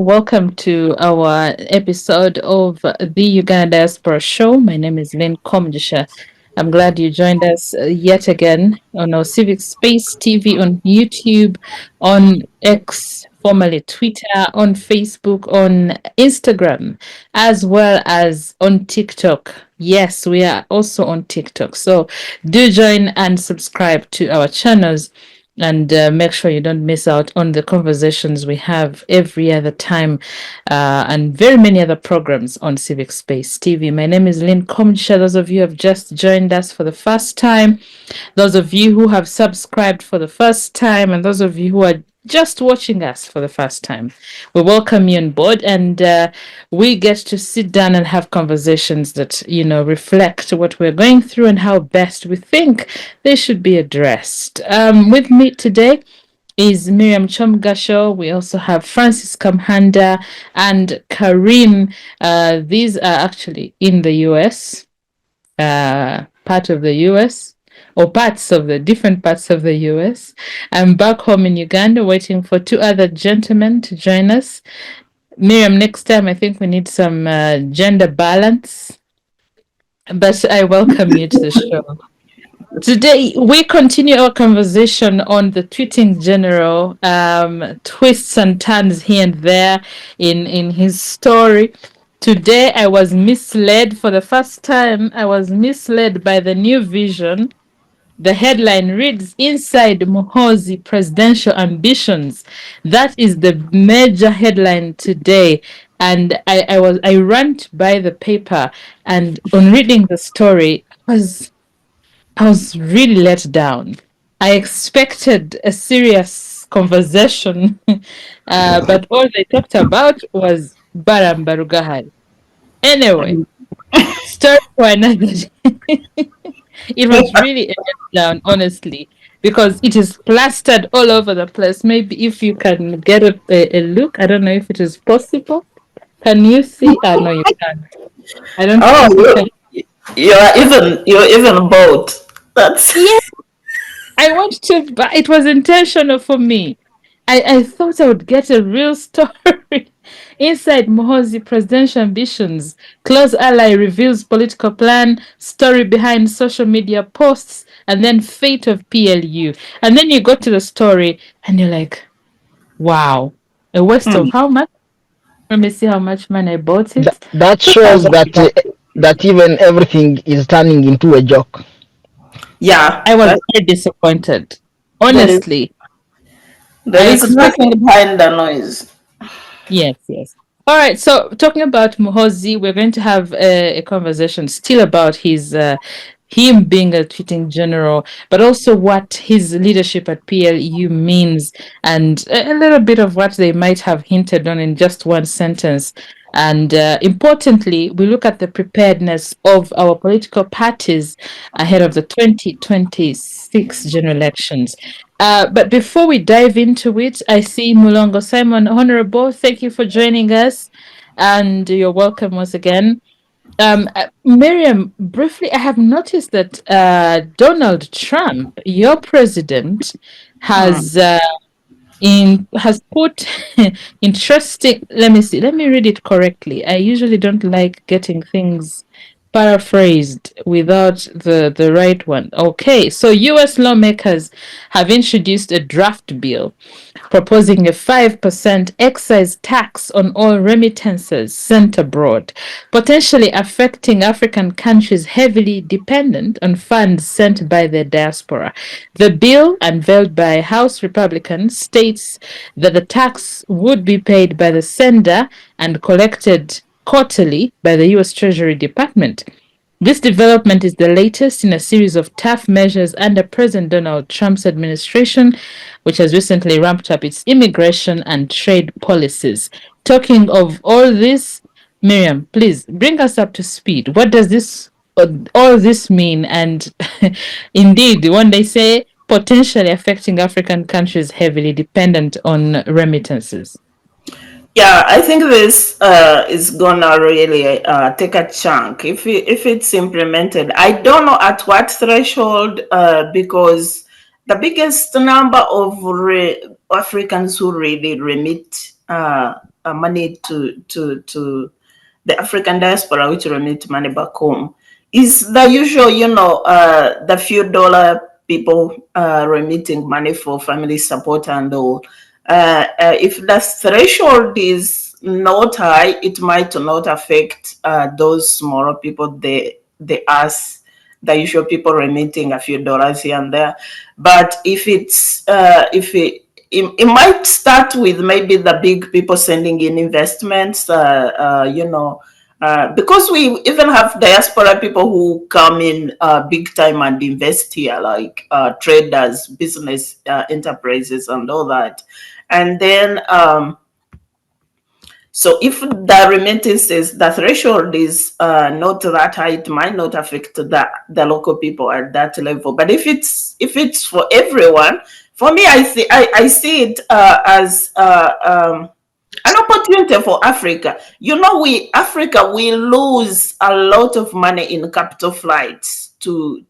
Welcome to our episode of the Uganda Diaspora Show. My name is Lynn Komugisha. I'm glad you joined us yet again on our Civic Space TV on YouTube, on X, formerly Twitter, on Facebook, on Instagram, as well as on TikTok. Yes, we are also on TikTok. So do join and subscribe to our channels and make sure you don't miss out on the conversations we have every other time and very many other programs on Civic Space TV. My name is Lynn Komjisha. Those of you who have just joined us for the first time, those of you who have subscribed for the first time, and those of you who are just watching us for the first time, we welcome you on board, and we get to sit down and have conversations that reflect what we're going through and how best we think they should be addressed. With me today is Miriam Kyomugasho. We also have Francis Kamuhanda and Kharim. These are actually in the US, part of the US, or parts of the different parts of the US. I'm back home in Uganda waiting for two other gentlemen to join us. Miriam, next time I think we need some gender balance, but I welcome you to the show. Today, we continue our conversation on the tweeting general, twists and turns here and there in his story. Today, I was misled for the first time. I was misled by the new vision. The headline reads, "Inside Muhoozi Presidential Ambitions." That is the major headline today. And I ran by the paper, and on reading the story, I was really let down. I expected a serious conversation, but all they talked about was Barambarugahari. Anyway, story for another day. It was really a letdown, honestly, because it is plastered all over the place. Maybe if you can get a look, I don't know if it is possible. Can you see? No, you can't. I don't think you can. You're even both. That's Yeah, I want to, but it was intentional for me. I thought I would get a real story. Inside Muhoozi presidential ambitions, close ally reveals political plan, story behind social media posts, and then fate of PLU. And then you go to the story and you're like, wow, a waste of how much? Let me see how much money I bought it. That shows that even everything is turning into a joke. yeah. I was very disappointed. There is Honestly, there is nothing behind the noise. yes, yes. All right. So talking about Muhoozi, we're going to have a conversation still about his him being a tweeting general, but also what his leadership at PLU means, and a little bit of what they might have hinted on in just one sentence. And importantly, we look at the preparedness of our political parties ahead of the 2026 general elections. But before we dive into it, I see Mulongo Simon, Honorable, thank you for joining us, and you're welcome once again. Miriam, briefly, I have noticed that Donald Trump, your president, has has put interesting. Let me see. Let me read it correctly. I usually don't like getting things paraphrased without the right one. Okay, so US lawmakers have introduced a draft bill proposing a 5% excise tax on all remittances sent abroad, potentially affecting African countries heavily dependent on funds sent by their diaspora. The bill, unveiled by House Republicans, states that the tax would be paid by the sender and collected quarterly by the U.S. Treasury Department. This development is the latest in a series of tough measures under President Donald Trump's administration, which has recently ramped up its immigration and trade policies. Talking of all this, Miriam, please bring us up to speed. What does this all this mean? And indeed, when they say potentially affecting African countries heavily dependent on remittances. Yeah, I think this is gonna really take a chunk if it's implemented. I don't know at what threshold, because the biggest number of Africans who really remit money to the African diaspora, which remit money back home, is the usual, the few dollar people remitting money for family support and all. If the threshold is not high, it might not affect those smaller people, the us, the usual people remitting a few dollars here and there. But if it might start with maybe the big people sending in investments, because we even have diaspora people who come in big time and invest here, like traders, business enterprises, and all that. And then, so if the remittances, the threshold is not that high, it might not affect the local people at that level. But if it's for everyone, for me, I see it as an opportunity for Africa. Africa, we lose a lot of money in capital flights to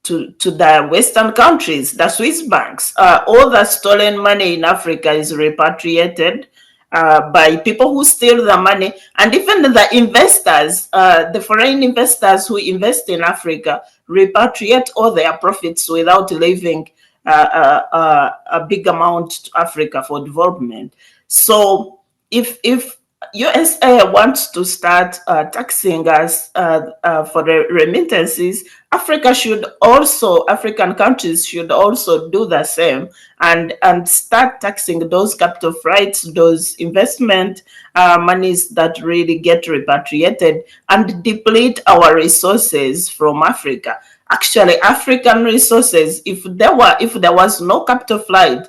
the Western countries, the Swiss banks. All the stolen money in Africa is repatriated by people who steal the money, and even the investors, the foreign investors who invest in Africa, repatriate all their profits without leaving a big amount to Africa for development. So if USA wants to start taxing us for the remittances, African countries should also do the same and start taxing those capital flights, those investment monies that really get repatriated, and deplete our resources from Africa. Actually, African resources, if there was no capital flight,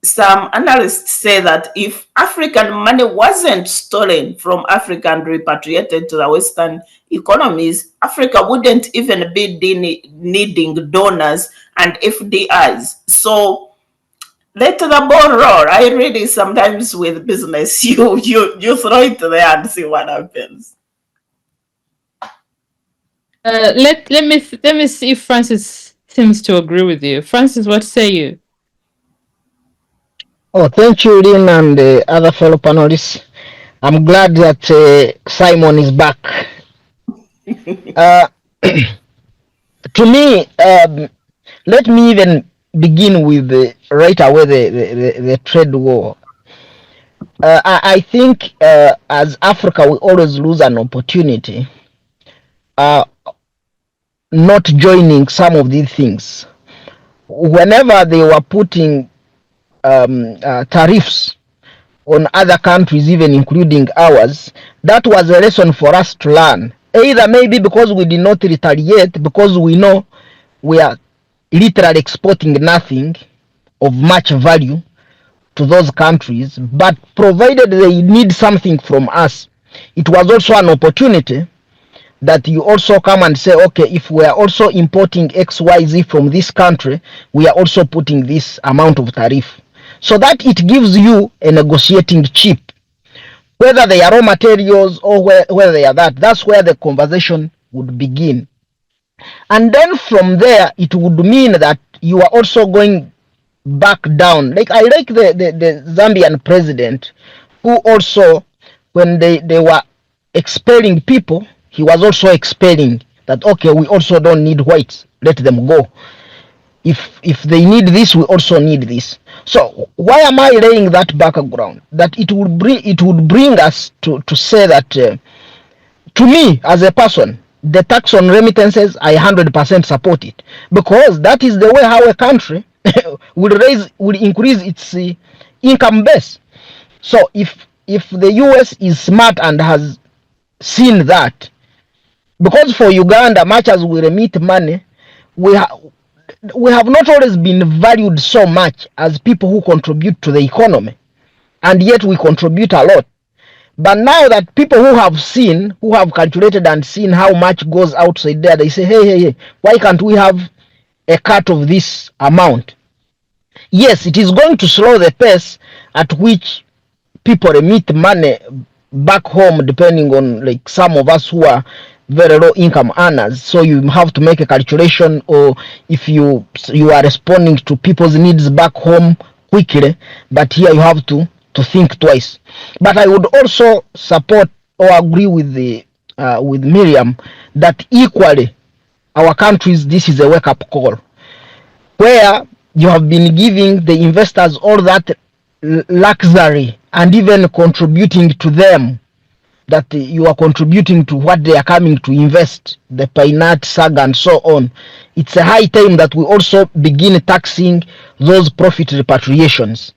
some analysts say that if African money wasn't stolen from Africa and repatriated to the Western economies, Africa wouldn't even be needing donors and FDIs. So let the ball roll. I really sometimes with business, you throw it there and see what happens. Let me see if Francis seems to agree with you. Francis, what say you? Oh, thank you, Lynn, and other fellow panelists. I'm glad that Simon is back. To me, let me even begin with right away the trade war. I think as Africa, we always lose an opportunity not joining some of these things. Whenever they were putting tariffs on other countries, even including ours, that was a lesson for us to learn. Either maybe because we did not retaliate, because we know we are literally exporting nothing of much value to those countries, but provided they need something from us, it was also an opportunity that you also come and say, okay, if we are also importing XYZ from this country, we are also putting this amount of tariff. So that it gives you a negotiating chip, whether they are raw materials or whether they are that's where the conversation would begin. And then from there, it would mean that you are also going back down. Like I like the Zambian president, who also, when they were expelling people, he was also expelling that, okay, we also don't need whites, let them go. If they need this, we also need this. So why am I laying that background? That it would bring us to say that to me as a person, the tax on remittances, I 100% support it, because that is the way how a country will increase its income base. So if the US is smart and has seen that, because for Uganda, much as we remit money, we have not always been valued so much as people who contribute to the economy, and yet we contribute a lot. But now that people who have calculated and seen how much goes outside there, they say, hey, why can't we have a cut of this amount? Yes, it is going to slow the pace at which people remit money back home, depending on, like, some of us who are very low income earners. So you have to make a calculation, or if you are responding to people's needs back home quickly, but here you have to to think twice. But I would also support or agree with Miriam that equally our countries, this is a wake-up call where you have been giving the investors all that luxury and even contributing to them, that you are contributing to what they are coming to invest, the Pinat, Saga, and so on. It's a high time that we also begin taxing those profit repatriations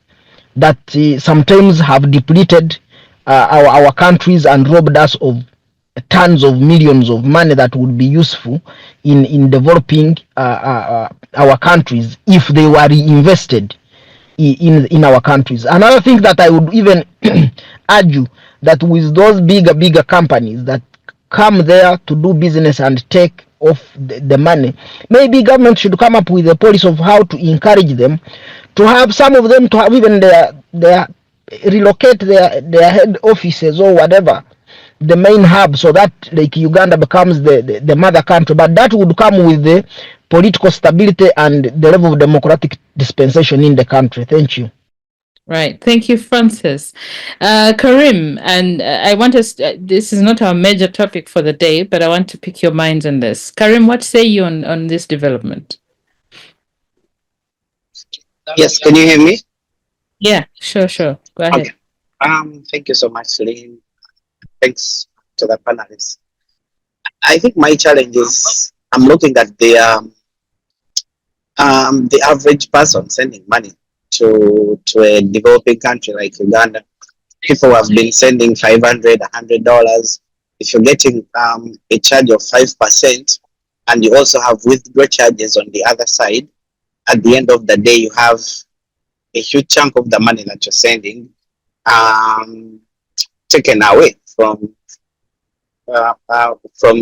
that sometimes have depleted our countries and robbed us of tons of millions of money that would be useful in developing our countries if they were reinvested in our countries. Another thing that I would even argue, that with those bigger companies that come there to do business and take off the money, maybe government should come up with a policy of how to encourage them, to have some of them to have even their relocate their head offices or whatever, the main hub, so that like Uganda becomes the mother country. But that would come with the political stability and the level of democratic dispensation in the country. Thank you. Right. Thank you, Francis. Kharim, and I want us, this is not our major topic for the day, but I want to pick your minds on this. Kharim, what say you on this development? Yes, can you hear me? Yeah, sure. Go ahead. Okay. Thank you so much, Lynn. Thanks to the panelists. I think my challenge is I'm looking at the average person sending money to a developing country like Uganda. People have been sending $500, $100. If you're getting a charge of 5%, and you also have withdrawal charges on the other side, at the end of the day, you have a huge chunk of the money that you're sending taken away from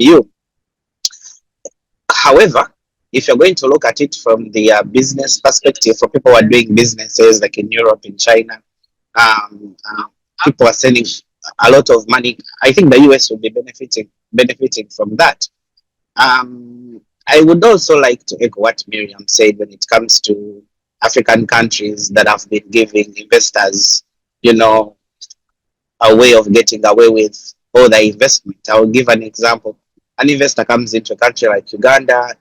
you. However, if you're going to look at it from the business perspective, for people who are doing businesses like in Europe, in China, people are sending a lot of money. I think the US will be benefiting from that. I would also like to echo what Miriam said when it comes to African countries that have been giving investors, a way of getting away with all the investment. I will give an example. An investor comes into a country like Uganda,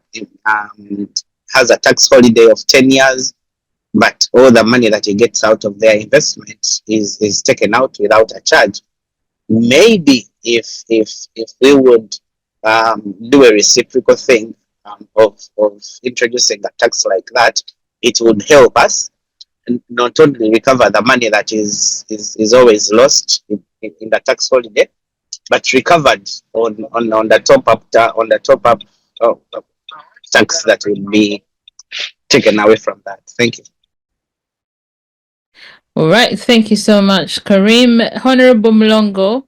has a tax holiday of 10 years, but all the money that he gets out of their investment is taken out without a charge. Maybe if we would do a reciprocal thing of introducing a tax like that, it would help us not only recover the money that is always lost in the tax holiday, but recovered on the top up tax that will be taken away from that. Thank you. All right. Thank you so much, Kharim. Honorable Mulongo,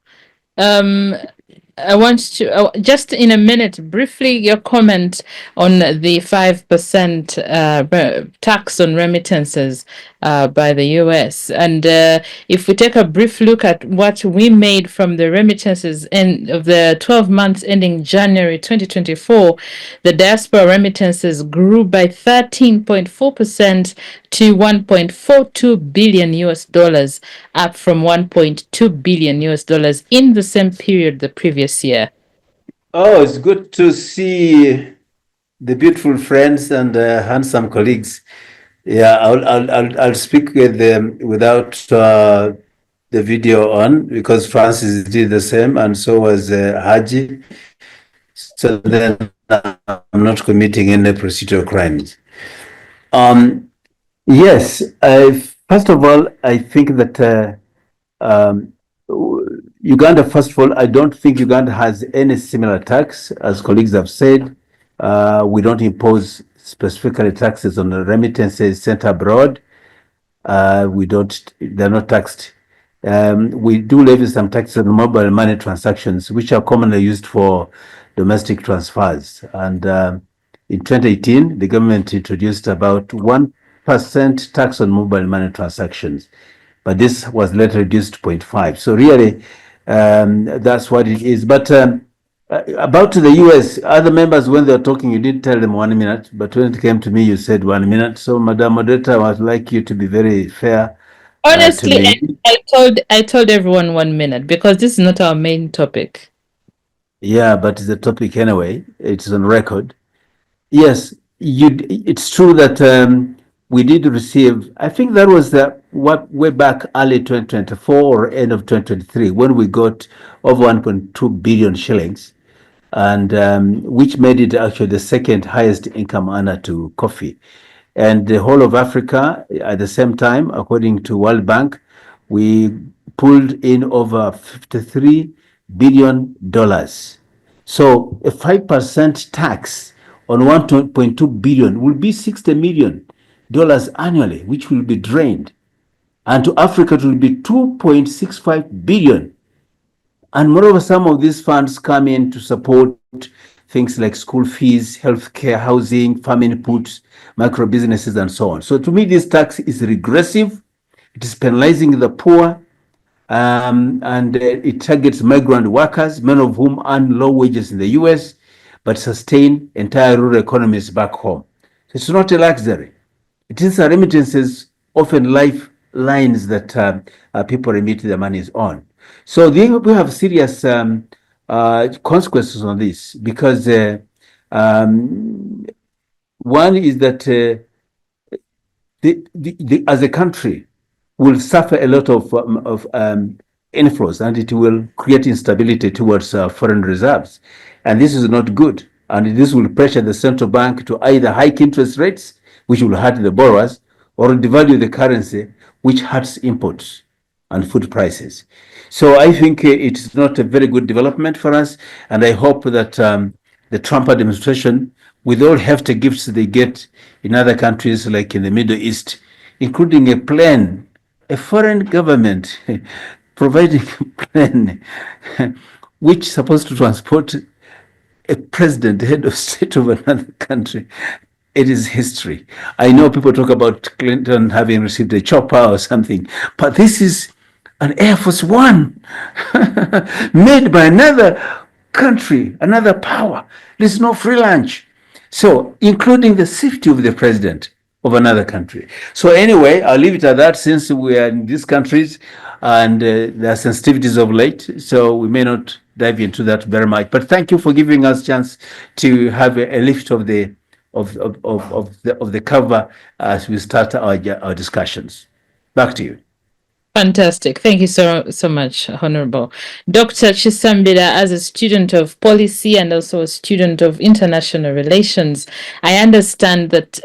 I want to just in a minute, briefly, your comment on the 5% tax on remittances by the US. And if we take a brief look at what we made from the remittances of the 12 months ending January 2024, the diaspora remittances grew by 13.4% to 1.42 billion US dollars, up from 1.2 billion US dollars in the same period the previous year. Oh, it's good to see the beautiful friends and handsome colleagues. Yeah, I'll speak with them without the video on, because Francis did the same, and so was Haji. So then I'm not committing any procedural crimes. Yes, first of all, I think that Uganda, first of all, I don't think Uganda has any similar tax. As colleagues have said, we don't impose specifically taxes on the remittances sent abroad. They're not taxed. We do levy some taxes on mobile money transactions, which are commonly used for domestic transfers. And in 2018, the government introduced about 1% tax on mobile money transactions, but this was later reduced to 0.5. So really, that's what it is. But about the US, other members, when they're talking, you did tell them 1 minute, but when it came to me, you said 1 minute. So, Madam Moderator, I would like you to be very fair to Honestly, me. I told everyone 1 minute because this is not our main topic. Yeah, but it's a topic anyway. It's on record. Yes, it's true that we did receive. I think that was what way back early 2024 or end of 2023 when we got over 1.2 billion shillings, and which made it actually the second highest income earner to coffee. And the whole of Africa at the same time, according to World Bank, we pulled in over $53 billion. So a 5% tax on 1.2 billion will be $60 million annually, which will be drained. And to Africa, it will be 2.65 billion. And moreover, some of these funds come in to support things like school fees, healthcare, housing, farm inputs, micro businesses, and so on. So to me, this tax is regressive. It is penalizing the poor, and it targets migrant workers, many of whom earn low wages in the US, but sustain entire rural economies back home. So it's not a luxury. It is a remittances, often lifelines that people remit their monies on. So we have serious consequences on this because one is that as a country will suffer a lot of inflows, and it will create instability towards foreign reserves. And this is not good. And this will pressure the central bank to either hike interest rates, which will hurt the borrowers, or devalue the currency, which hurts imports and food prices. So I think it's not a very good development for us. And I hope that the Trump administration, with all hefty gifts they get in other countries like in the Middle East, including a plane, a foreign government providing a plane which is supposed to transport a president, head of state of another country. It is history. I know people talk about Clinton having received a chopper or something, but this is an Air Force One made by another country, another power. There's no free lunch. So, including the safety of the president of another country. So anyway, I'll leave it at that since we are in these countries and there are sensitivities of late, so we may not dive into that very much. But thank you for giving us a chance to have a lift of the cover as we start our discussions. Back to you. Fantastic. Thank you so much, Honorable. Dr. Chisambira, as a student of policy and also a student of international relations, I understand that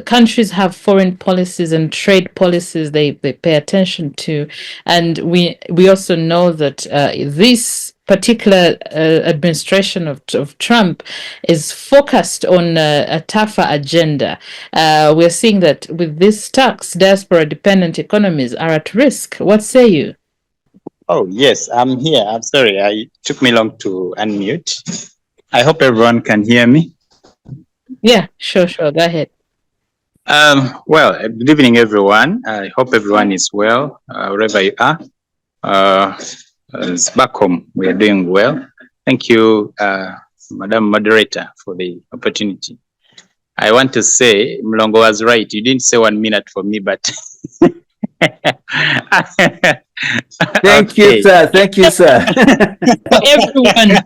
countries have foreign policies and trade policies they pay attention to. And we also know that this particular administration of Trump is focused on a tougher agenda. We're seeing that with this tax, diaspora-dependent economies are at risk. What say you? Oh, yes, I'm here. I'm sorry. It took me long to unmute. I hope everyone can hear me. Yeah, sure. Go ahead. Well, good evening, everyone. I hope everyone is well, wherever you are. Back home, we are doing well. Thank you, Madam Moderator, for the opportunity. I want to say, Mulongo was right. You didn't say 1 minute for me, but... Thank you, sir. Thank you, sir. For everyone.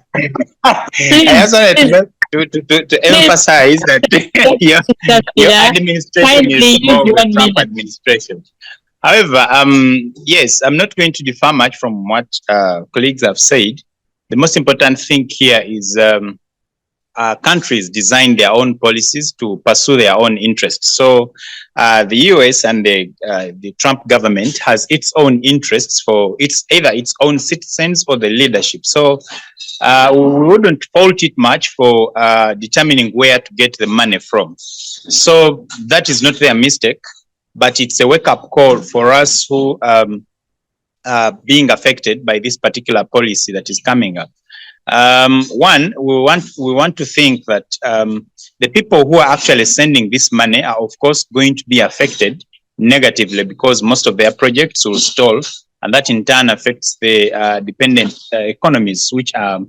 I also wanted to emphasize that your administration is more of a Trump administration. However, yes, I'm not going to differ much from what colleagues have said. The most important thing here is countries design their own policies to pursue their own interests. So the US and the Trump government has its own interests for either its own citizens or the leadership. So we wouldn't fault it much for determining where to get the money from. So that is not their mistake, but it's a wake-up call for us who are being affected by this particular policy that is coming up. One, we want to think that the people who are actually sending this money are, of course, going to be affected negatively because most of their projects will stall, and that in turn affects the dependent economies, which are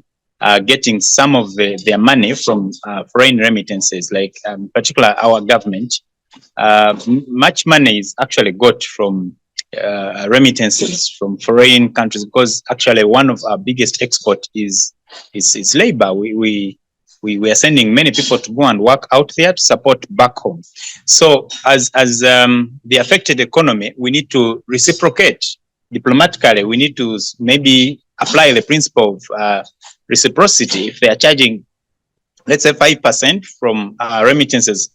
getting some of their money from foreign remittances, like particularly our government. much money is actually got from remittances from foreign countries, because actually one of our biggest export is labor. We are sending many people to go and work out there to support back home. So as the affected economy, we need to reciprocate diplomatically. We need to maybe apply the principle of reciprocity. If they are charging, let's say 5% from remittances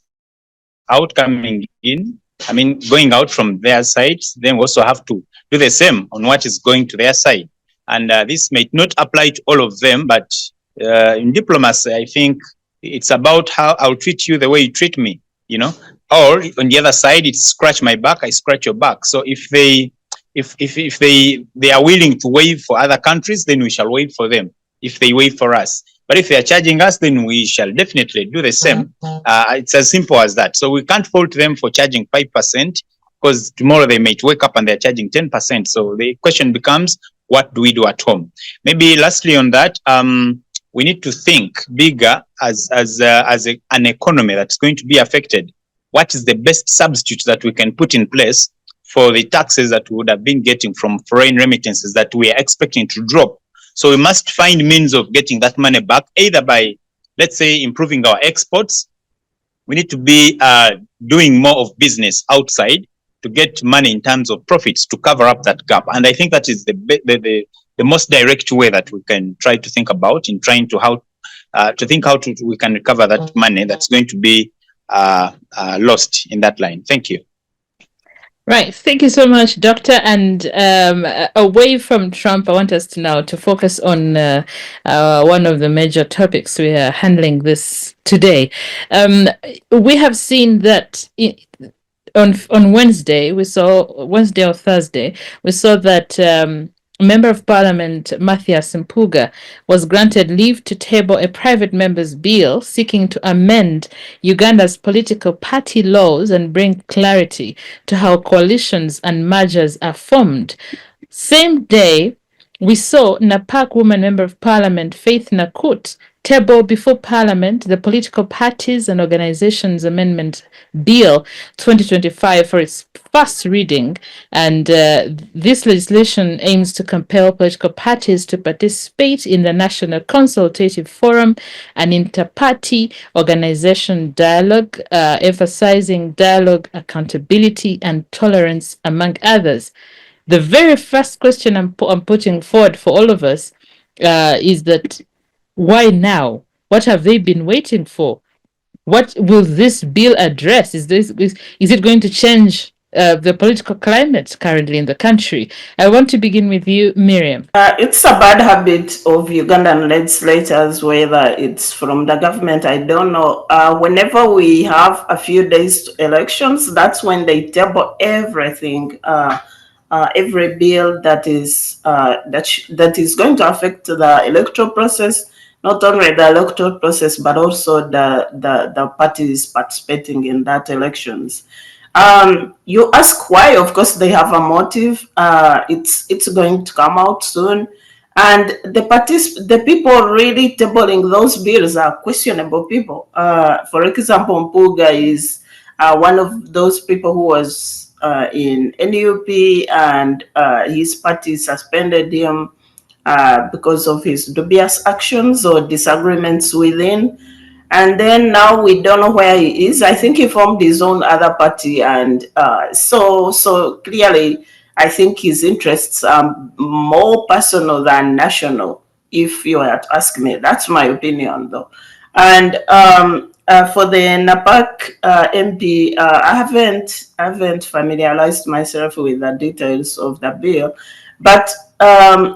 out coming in, I mean, going out from their side, then we also have to do the same on what is going to their side. And this may not apply to all of them, but in diplomacy, I think it's about how I'll treat you the way you treat me, you know. Or on the other side, it's scratch my back, I scratch your back. So if they are willing to waive for other countries, then we shall waive for them. If they waive for us. But if they are charging us, then we shall definitely do the same. It's as simple as that. So we can't fault them for charging 5%, because tomorrow they might wake up and they're charging 10%. So the question becomes, what do we do at home? Maybe lastly on that, we need to think bigger as an economy that's going to be affected. What is the best substitute that we can put in place for the taxes that we would have been getting from foreign remittances that we are expecting to drop? So we must find means of getting that money back, either by, let's say, improving our exports. We need to be doing more of business outside to get money in terms of profits to cover up that gap. And I think that is the most direct way that we can try to think about in trying to think how we can recover that money that's going to be lost in that line. Thank you. Right. Thank you so much, Doctor. And away from Trump, I want us to now to focus on one of the major topics we are handling this today. We have seen that on Wednesday, Wednesday or Thursday, we saw that Member of Parliament Mathias Mpuga was granted leave to table a private member's bill seeking to amend Uganda's political party laws and bring clarity to how coalitions and mergers are formed. Same day, we saw NAPAC woman Member of Parliament Faith Nakut table before Parliament the Political Parties and Organizations Amendment Bill 2025 for its first reading, and this legislation aims to compel political parties to participate in the National Consultative Forum, an inter-party organization dialogue, emphasizing dialogue, accountability, and tolerance, among others. The very first question I'm putting forward for all of us is that why now? What have they been waiting for? What will this bill address? Is it going to change the political climate currently in the country? I want to begin with you, Miriam. It's a bad habit of Ugandan legislators, whether it's from the government, I don't know. Whenever we have a few days to elections, that's when they table everything. Every bill that is going to affect the electoral process, not only the electoral process, but also the parties participating in that elections. You ask why? Of course, they have a motive. It's going to come out soon, and the people really tabling those bills are questionable people. For example, Mpuga is one of those people who was in NUP, and his party suspended him because of his dubious actions or disagreements within. And then now we don't know where he is. I think he formed his own other party, and so clearly, I think his interests are more personal than national. If you were to ask me, that's my opinion, though. And for the NAPAC MP, I haven't familiarized myself with the details of the bill, but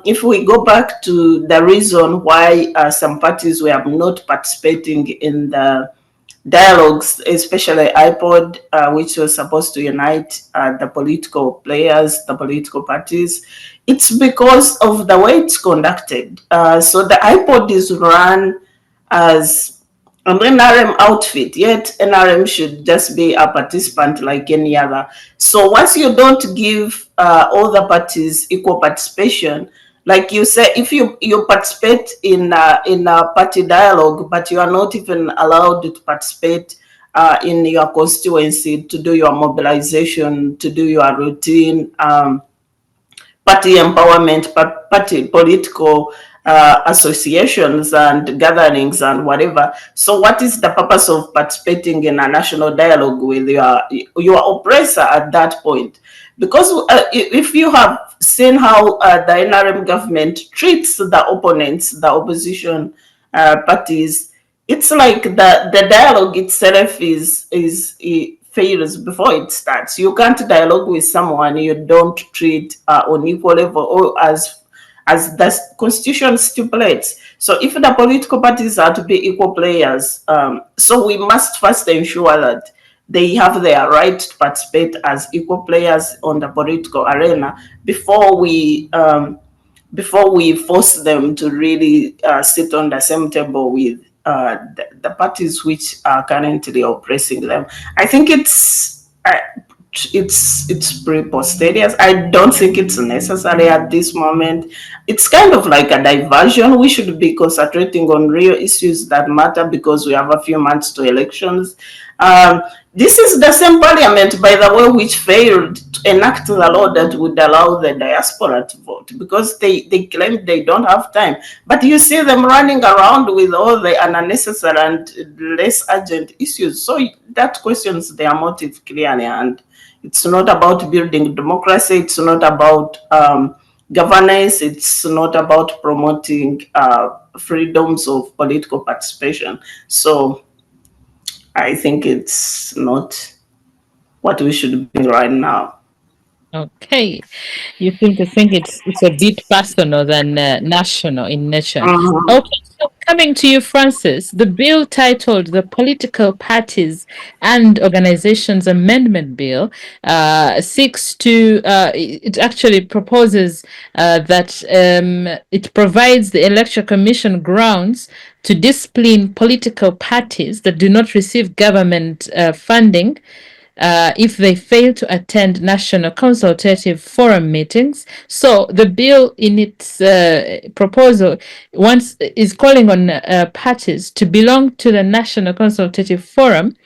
if we go back to the reason why some parties were not participating in the dialogues, especially IPOD, which was supposed to unite the political players, the political parties, it's because of the way it's conducted. So the IPOD is run as an NRM outfit, yet NRM should just be a participant like any other. So once you don't give all the parties equal participation, like you say, if you participate in a party dialogue, but you are not even allowed to participate in your constituency to do your mobilization, to do your routine party empowerment, party political associations and gatherings and whatever. So what is the purpose of participating in a national dialogue with your oppressor at that point? Because if you have seen how the NRM government treats the opponents, the opposition parties, it's like the dialogue itself is fails before it starts. You can't dialogue with someone you don't treat on equal level or as the constitution stipulates. So if the political parties are to be equal players, so we must first ensure that they have their right to participate as equal players on the political arena before we force them to really sit on the same table with the parties which are currently oppressing them. I think it's preposterous. I don't think it's necessary at this moment. It's kind of like a diversion. We should be concentrating on real issues that matter because we have a few months to elections. This is the same parliament, by the way, which failed to enact the law that would allow the diaspora to vote because they claim they don't have time. But you see them running around with all the unnecessary and less urgent issues. So that questions their motive clearly. And it's not about building democracy. It's not about governance. It's not about promoting freedoms of political participation. So I think it's not what we should be right now. Okay, you seem to think it's a bit personal than national in nature. Okay, so coming to you, Francis, the bill titled the Political Parties and Organizations Amendment Bill seeks to, it actually proposes that it provides the Electoral Commission grounds to discipline political parties that do not receive government funding if they fail to attend national consultative forum meetings. So the bill in its proposal is calling on parties to belong to the national consultative forum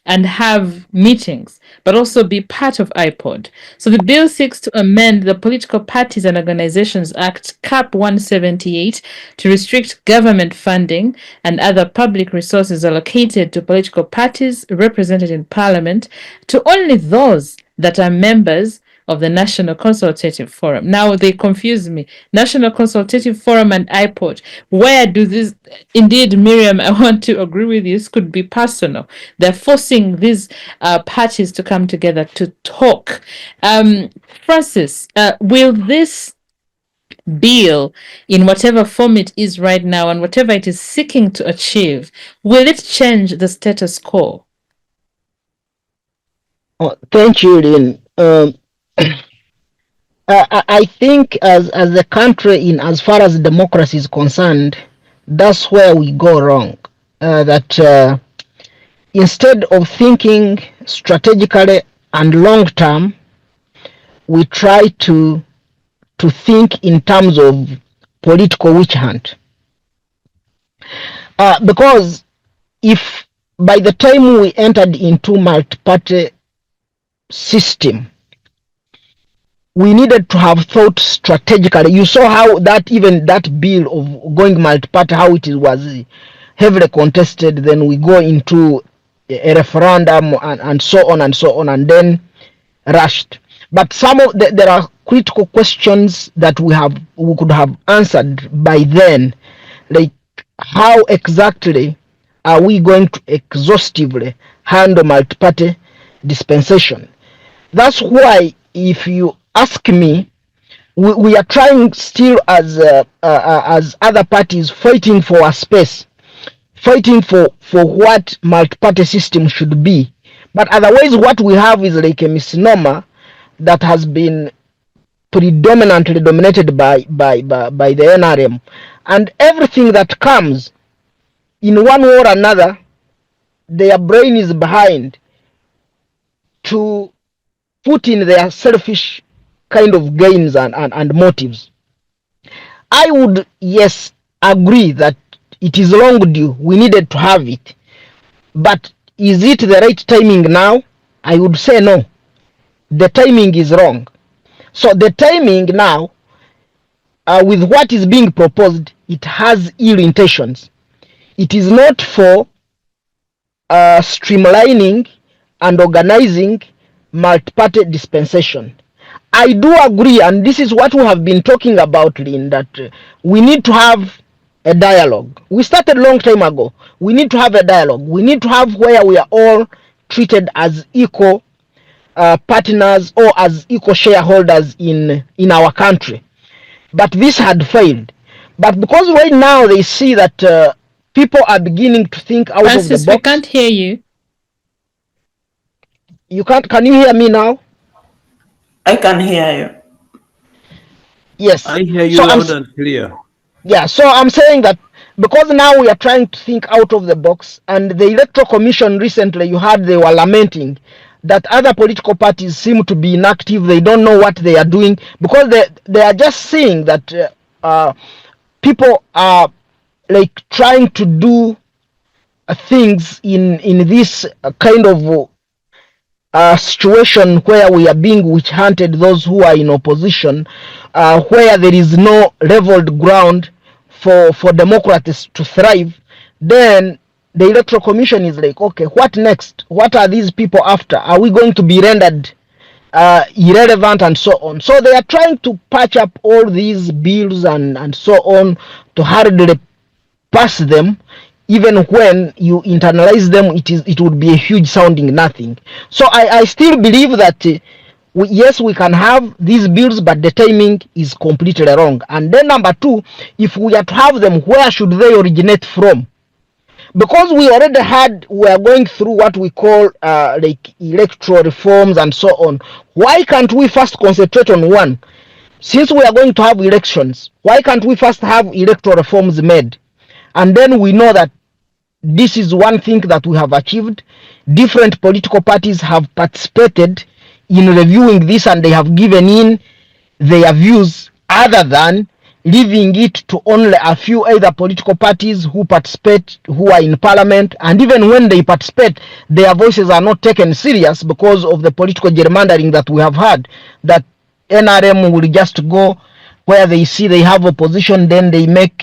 and have meetings, but also be part of IPOD. So the bill seeks to amend the Political Parties and Organizations Act, CAP 178, to restrict government funding and other public resources allocated to political parties represented in Parliament to only those that are members of the National Consultative Forum. Now they confuse me. National Consultative Forum and IPOD. Where do this? Indeed, Miriam, I want to agree with you. This could be personal. They're forcing these parties to come together to talk. Francis, will this bill, in whatever form it is right now and whatever it is seeking to achieve, will it change the status quo? Oh, thank you, Lynn. I think as a country, in as far as democracy is concerned, that's where we go wrong. That instead of thinking strategically and long term, we try to think in terms of political witch hunt. Because if by the time we entered into multi-party system, we needed to have thought strategically. You saw how that even that bill of going multi-party, how it was heavily contested. Then we go into a referendum and so on and so on, and then rushed. But some of there are critical questions that we could have answered by then, like how exactly are we going to exhaustively handle multi-party dispensation? That's why, if you ask me, we are trying still as other parties fighting for a space, fighting for what multi-party system should be. But otherwise, what we have is like a misnomer that has been predominantly dominated by the NRM, and everything that comes in one way or another, their brain is behind to put in their selfish kind of gains and motives. I would, yes, agree that it is long due. We needed to have it. But is it the right timing now? I would say no. The timing is wrong. So the timing now, with what is being proposed, it has ill intentions. It is not for streamlining and organizing multi-party dispensation. I do agree, and this is what we have been talking about, Lynn, that we need to have a dialogue. We started a long time ago. We need to have a dialogue. We need to have where we are all treated as equal partners or as equal shareholders in our country. But this had failed. But because right now they see that people are beginning to think out Francis, of the box. we can't hear you. You can't. Can you hear me now? I can hear you. Yes. I hear you So loud and clear. Yeah, so I'm saying that because now we are trying to think out of the box, and the Electoral Commission recently, you heard they were lamenting that other political parties seem to be inactive. They don't know what they are doing because they are just seeing that people are like trying to do things in this kind of situation where we are being witch hunted, those who are in opposition, where there is no leveled ground for democrats to thrive. Then the Electoral Commission is like, okay, what next? What are these people after? Are we going to be rendered irrelevant and so on? So they are trying to patch up all these bills and so on to hurriedly pass them. Even when you internalize them, it would be a huge sounding nothing. So I still believe that yes, we can have these bills, but the timing is completely wrong. And then number two, if we are to have them, where should they originate from? Because we already we are going through what we call like electoral reforms and so on. Why can't we first concentrate on one? Since we are going to have elections, why can't we first have electoral reforms made? And then we know that this is one thing that we have achieved. Different political parties have participated in reviewing this, and they have given in their views, other than leaving it to only a few either political parties who participate, who are in parliament, and even when they participate, their voices are not taken serious because of the political gerrymandering that we have had, that NRM will just go where they see they have opposition, then they make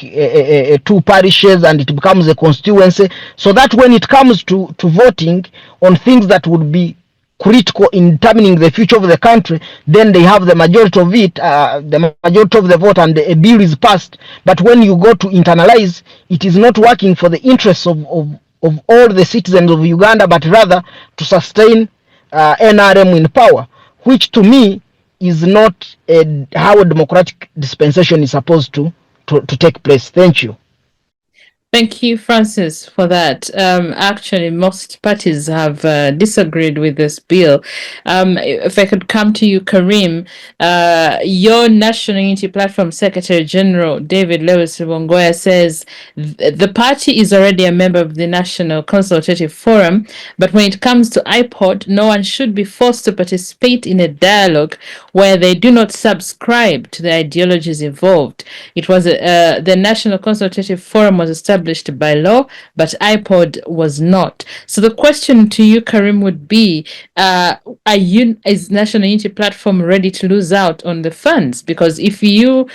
two parishes and it becomes a constituency, so that when it comes to voting on things that would be critical in determining the future of the country, then they have the majority of it, the majority of the vote, and a bill is passed. But when you go to internalize, it is not working for the interests of all the citizens of Uganda, but rather to sustain NRM in power, which to me is not how a democratic dispensation is supposed to take place. Thank you. Thank you, Francis, for that. Actually, most parties have disagreed with this bill. If I could come to you, Kharim, your National Unity Platform Secretary General, David Lewis Wongoya, says the party is already a member of the National Consultative Forum, but when it comes to IPOD, no one should be forced to participate in a dialogue where they do not subscribe to the ideologies involved. It was the National Consultative Forum was established by law, but IPOD was not. So the question to you, Kharim, would be: is National Unity Platform ready to lose out on the funds? Because if you're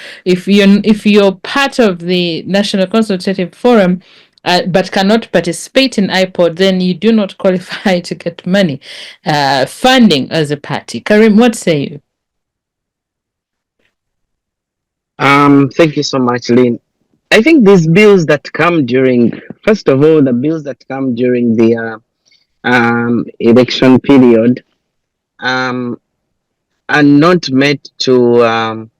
part of the National Consultative Forum, but cannot participate in IPOD, then you do not qualify to get money, funding as a party. Kharim, what say you? Thank you so much, Lynn. I think these bills that come during, first of all, the bills that come during the election period are not meant to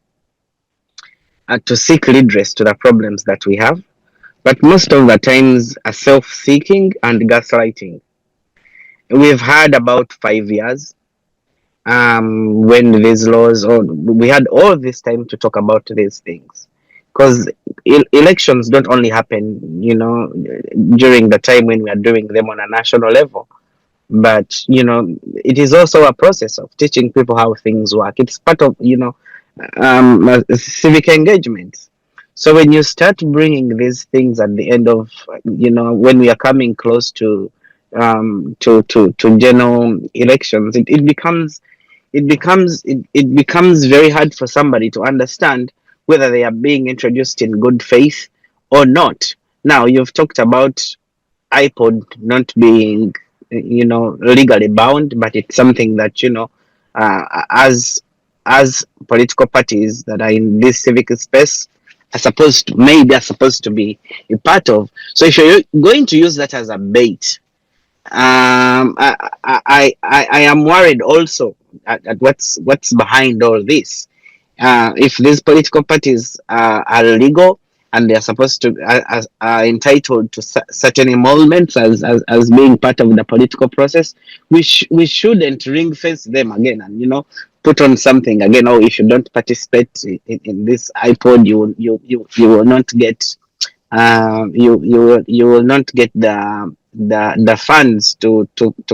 seek redress to the problems that we have, but most of the times are self-seeking and gaslighting. We've had about 5 years when these laws, or we had all this time to talk about these things, because elections don't only happen, during the time when we are doing them on a national level, but it is also a process of teaching people how things work. It's part of civic engagement. So when you start bringing these things at the end of when we are coming close to to general elections, it becomes very hard for somebody to understand whether they are being introduced in good faith or not. Now you've talked about iPod not being, legally bound, but it's something that, as political parties that are in this civic space are supposed to be a part of. So if you're going to use that as a bait, I am worried also at what's behind all this. If these political parties are legal and they are supposed to are entitled to certain emoluments as being part of the political process, we shouldn't ring fence them again and put on something again. Oh, if you don't participate in this iPod, you will not get you will not get the funds to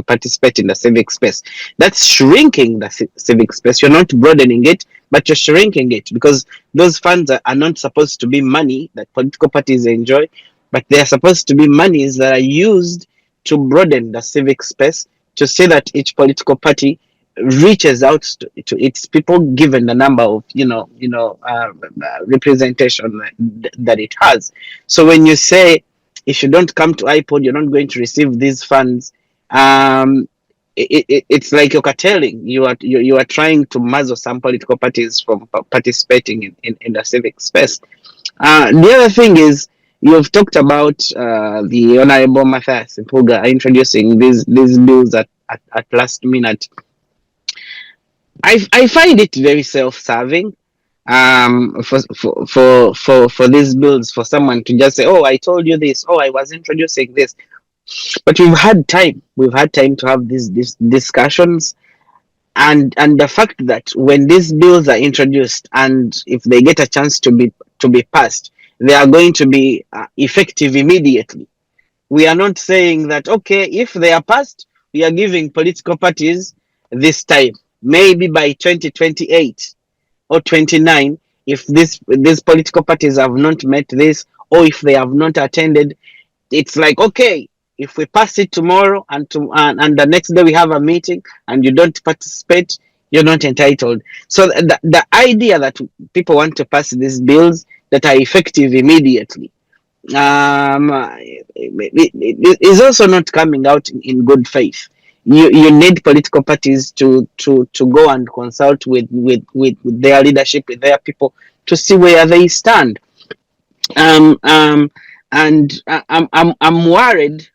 participate in the civic space. That's shrinking the civic space. You're not broadening it, but you're shrinking it, because those funds are not supposed to be money that political parties enjoy, but they are supposed to be monies that are used to broaden the civic space, to say that each political party reaches out to its people, given the number of representation that it has. So when you say, if you don't come to iPod, you're not going to receive these funds, it's like you're curtailing. You are trying to muzzle some political parties from participating in the civic space. The other thing is, you've talked about the Honorable Matthias Mpuga introducing these bills at last minute. I find it very self-serving, for these bills, for someone to just say, oh, I told you this, oh, I was introducing this. But we've had time to have these discussions, and the fact that when these bills are introduced, and if they get a chance to be passed, they are going to be effective immediately. We are not saying that, okay, if they are passed, we are giving political parties this time, maybe by 2028 or 29, if these political parties have not met this, or if they have not attended. It's like, okay, if we pass it tomorrow, and the next day we have a meeting and you don't participate, you're not entitled. So the idea that people want to pass these bills that are effective immediately, it is also not coming out in good faith. You need political parties to go and consult with their leadership, with their people, to see where they stand. Um, um, and I'm worried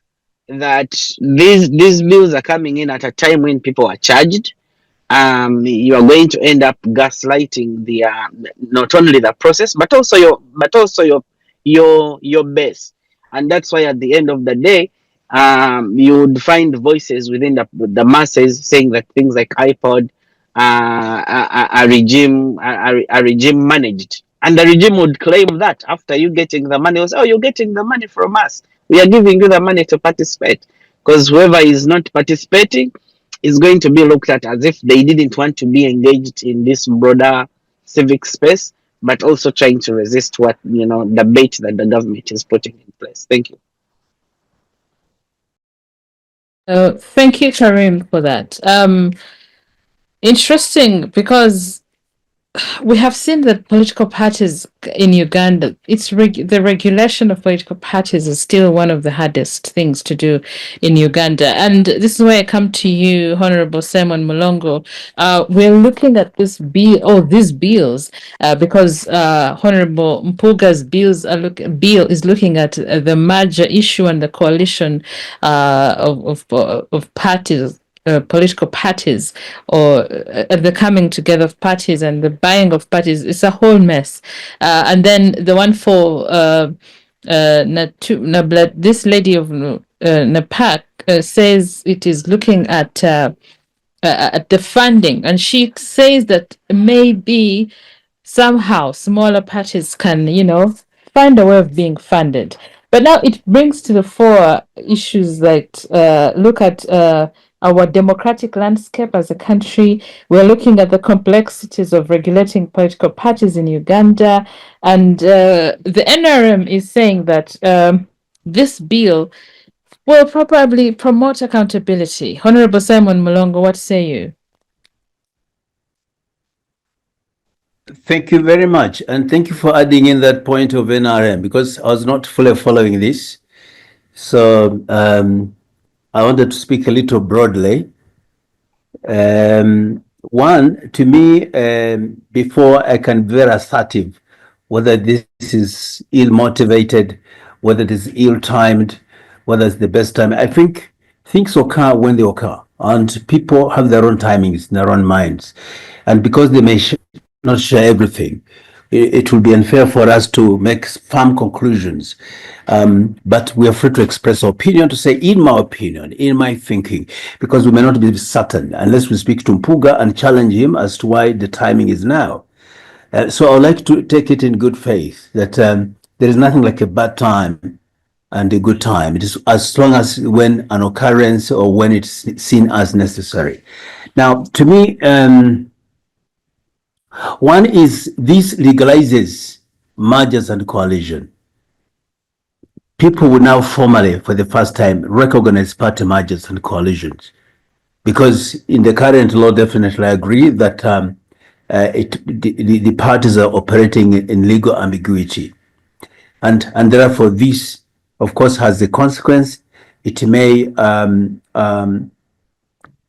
that these bills are coming in at a time when people are charged. You are going to end up gaslighting the not only the process, but also your base. And that's why at the end of the day, you would find voices within the masses saying that things like iPod are regime managed, and the regime would claim that after you getting the money, was, oh, you're getting the money from us, we are giving you the money to participate, because whoever is not participating is going to be looked at as if they didn't want to be engaged in this broader civic space, but also trying to resist what the bait that the government is putting in place. Thank you. Thank you, Karim, for that. Interesting, because we have seen that political parties in Uganda, the regulation of political parties is still one of the hardest things to do in Uganda. And this is where I come to you, Honorable Simon Mulongo. We're looking at these bills, because Honorable Mpuga's bill is looking at the merger issue and the coalition of parties. Political parties, or the coming together of parties and the buying of parties. It's a whole mess. And then the one for this lady of Napak says it is looking at the funding, and she says that maybe somehow smaller parties can, find a way of being funded. But now it brings to the fore issues like look at our democratic landscape as a country. We're looking at the complexities of regulating political parties in Uganda. And the NRM is saying that this bill, Well, probably promote accountability. Honorable Simon Mulongo, what say you? Thank you very much. And thank you for adding in that point of NRM, because I was not fully following this. So I wanted to speak a little broadly. One, to me, before I can be very assertive, whether this is ill-motivated, whether it is ill-timed, whether it's the best time, I think things occur when they occur. And people have their own timings, their own minds. And because they may not share everything, it will be unfair for us to make firm conclusions. But we are free to express our opinion, to say, in my opinion, in my thinking, because we may not be certain unless we speak to Mpuga and challenge him as to why the timing is now. So I would like to take it in good faith that there is nothing like a bad time and a good time. It is as long as when an occurrence or when it's seen as necessary. Now, to me, one is this legalizes mergers and coalition. People will now formally, for the first time, recognize party mergers and coalitions. Because in the current law, definitely I agree that the parties are operating in legal ambiguity. And therefore, this, of course, has the consequence. It may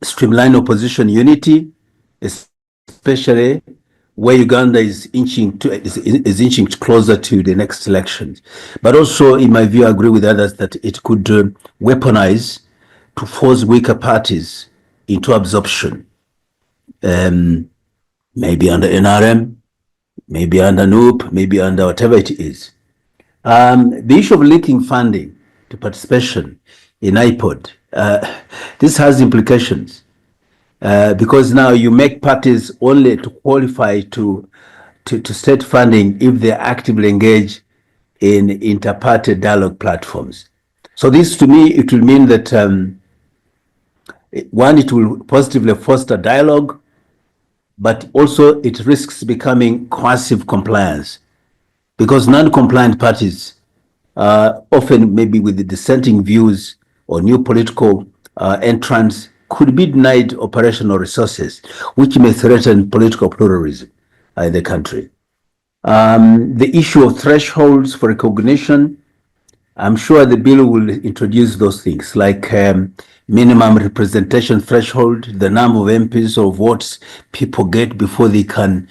streamline opposition unity, especially where Uganda is inching closer to the next elections. But also, in my view, I agree with others that it could weaponize to force weaker parties into absorption, maybe under NRM, maybe under NUP, maybe under whatever it is. The issue of linking funding to participation in IPOD, this has implications. Because now you make parties only to qualify to state funding if they actively engage in inter-party dialogue platforms. So this, to me, it will mean that one, it will positively foster dialogue, but also it risks becoming coercive compliance, because non-compliant parties, often maybe with the dissenting views or new political entrants, could be denied operational resources, which may threaten political pluralism in the country. The issue of thresholds for recognition, I'm sure the bill will introduce those things, like minimum representation threshold, the number of MPs or votes people get before they can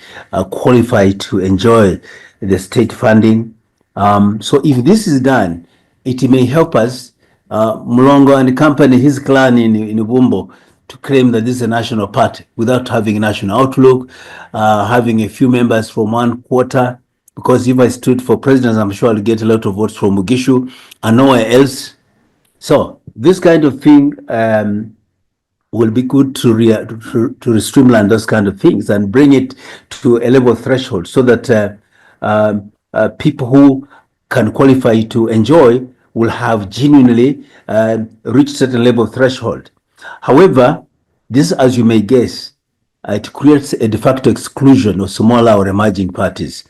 qualify to enjoy the state funding. So if this is done, it may help us, Mulongo and the company, his clan in Ubumbo, to claim that this is a national party without having a national outlook, having a few members from one quarter. Because if I stood for president, I'm sure I'll get a lot of votes from Mugisho and nowhere else. So this kind of thing will be good to streamline those kind of things and bring it to a level threshold so that people who can qualify to enjoy will have genuinely reached certain level of threshold. However, this, as you may guess, it creates a de facto exclusion of smaller or emerging parties,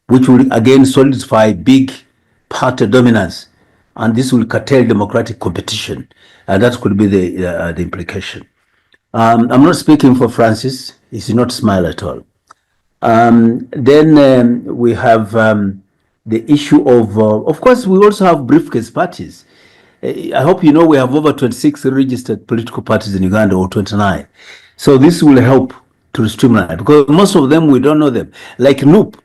which will again solidify big party dominance, and this will curtail democratic competition, and that could be the implication. I'm not speaking for Francis; he should not smile at all. Then we have the issue of course, we also have briefcase parties. I hope you know we have over 26 registered political parties in Uganda, or 29. So this will help to streamline, because most of them, we don't know them. Like NUP,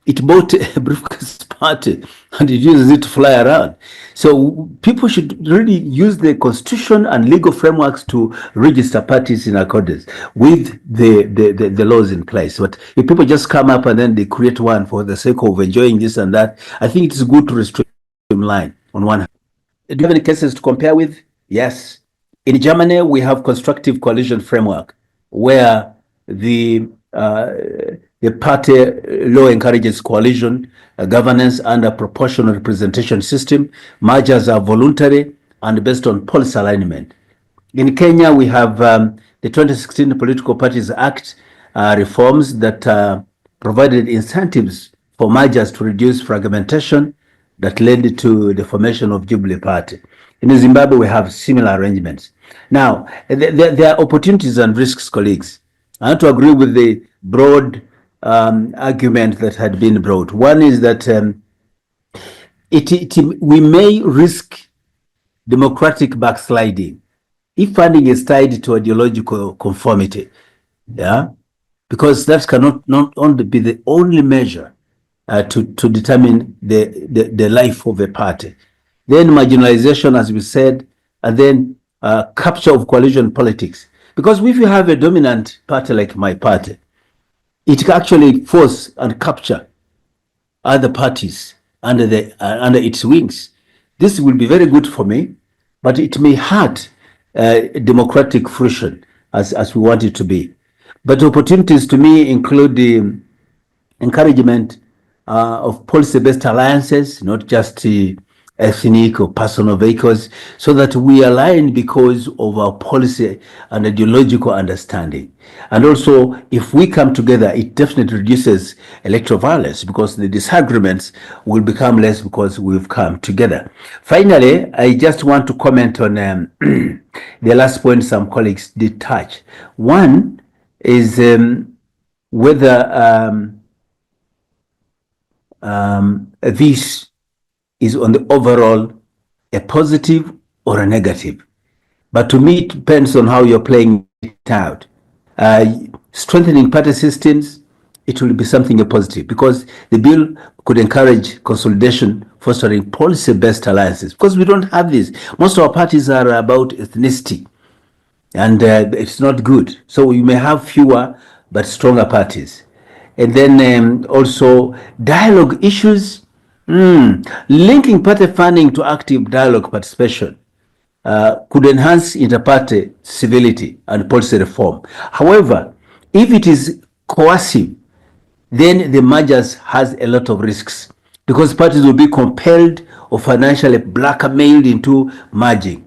it bought a briefcase party and it uses it to fly around. So people should really use the constitution and legal frameworks to register parties in accordance with the laws in place. But if people just come up and then they create one for the sake of enjoying this and that, I think it is good to streamline on one hand. Do you have any cases to compare with? Yes. In Germany, we have constructive coalition framework where the party law encourages coalition governance under proportional representation system. Mergers are voluntary and based on policy alignment. In Kenya, we have the 2016 Political Parties Act reforms that provided incentives for mergers to reduce fragmentation that led to the formation of Jubilee Party. In Zimbabwe, we have similar arrangements. Now, there are opportunities and risks, colleagues. I want to agree with the broad argument that had been brought. One is that we may risk democratic backsliding if funding is tied to ideological conformity, yeah, because that cannot not only be the only measure to determine the life of a party. Then marginalization, as we said, and then capture of coalition politics. Because if you have a dominant party like my party, it can actually force and capture other parties under its wings. This will be very good for me, but it may hurt democratic fruition as we want it to be. But opportunities to me include the encouragement of policy-based alliances, not just ethnic or personal vehicles, so that we align because of our policy and ideological understanding. And also, if we come together, it definitely reduces electoral violence because the disagreements will become less because we've come together. Finally, I just want to comment on the last point some colleagues did touch. One is whether this is on the overall a positive or a negative. But to me, it depends on how you're playing it out. Strengthening party systems, it will be something a positive because the bill could encourage consolidation, fostering policy-based alliances. Because we don't have this. Most of our parties are about ethnicity, and it's not good. So you may have fewer but stronger parties. And then also dialogue issues, linking party funding to active dialogue participation could enhance inter-party civility and policy reform. However, if it is coercive, then the mergers has a lot of risks because parties will be compelled or financially blackmailed into merging,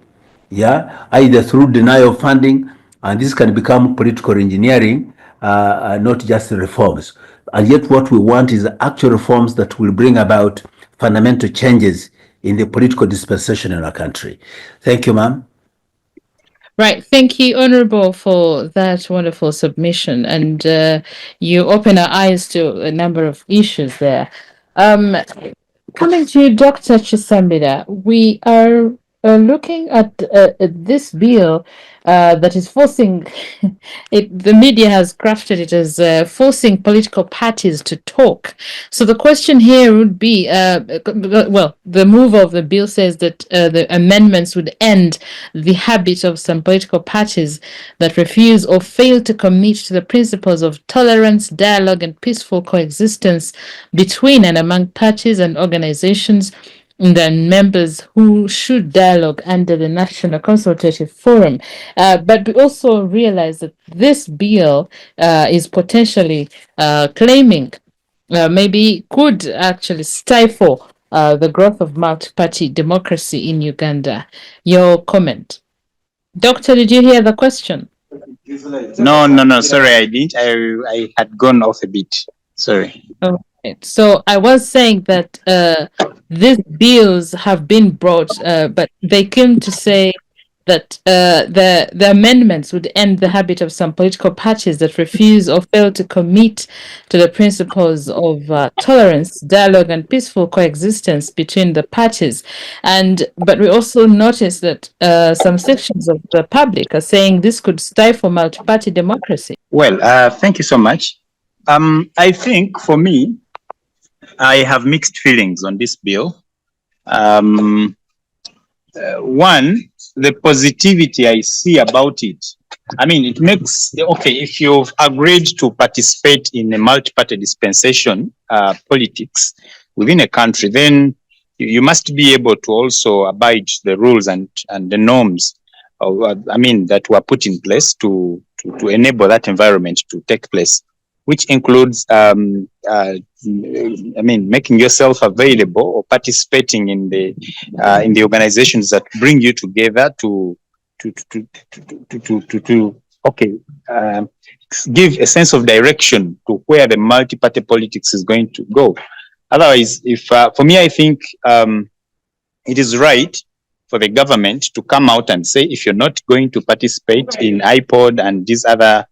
yeah, either through denial of funding, and this can become political engineering, not just reforms. And yet what we want is actual reforms that will bring about fundamental changes in the political dispensation in our country. Thank you, ma'am. Right. Thank you, Honorable, for that wonderful submission. And you open our eyes to a number of issues there. Coming to you, Dr. Chisambida, we are looking at this bill that is forcing the media has crafted it as forcing political parties to talk. So the question here would be, the move of the bill says that the amendments would end the habit of some political parties that refuse or fail to commit to the principles of tolerance, dialogue, and peaceful coexistence between and among parties and organizations than members who should dialogue under the National Consultative Forum. But we also realize that this bill is potentially claiming maybe could actually stifle the growth of multi-party democracy in Uganda. Your comment. Doctor, did you hear the question? No. Sorry, I didn't. I had gone off a bit. Sorry. Okay. So I was saying that these bills have been brought, but they came to say that the amendments would end the habit of some political parties that refuse or fail to commit to the principles of tolerance, dialogue, and peaceful coexistence between the parties. But we also noticed that some sections of the public are saying this could stifle multi-party democracy. Well, thank you so much. I think for me, I have mixed feelings on this bill. One, the positivity I see about it. I mean, it makes, okay, if you've agreed to participate in a multi-party dispensation politics within a country, then you must be able to also abide the rules and the norms that were put in place to enable that environment to take place, which includes making yourself available or participating in the organizations that bring you together to give a sense of direction to where the multi-party politics is going to go. Otherwise, if for me, I think it is right for the government to come out and say, if you're not going to participate in iPod and these other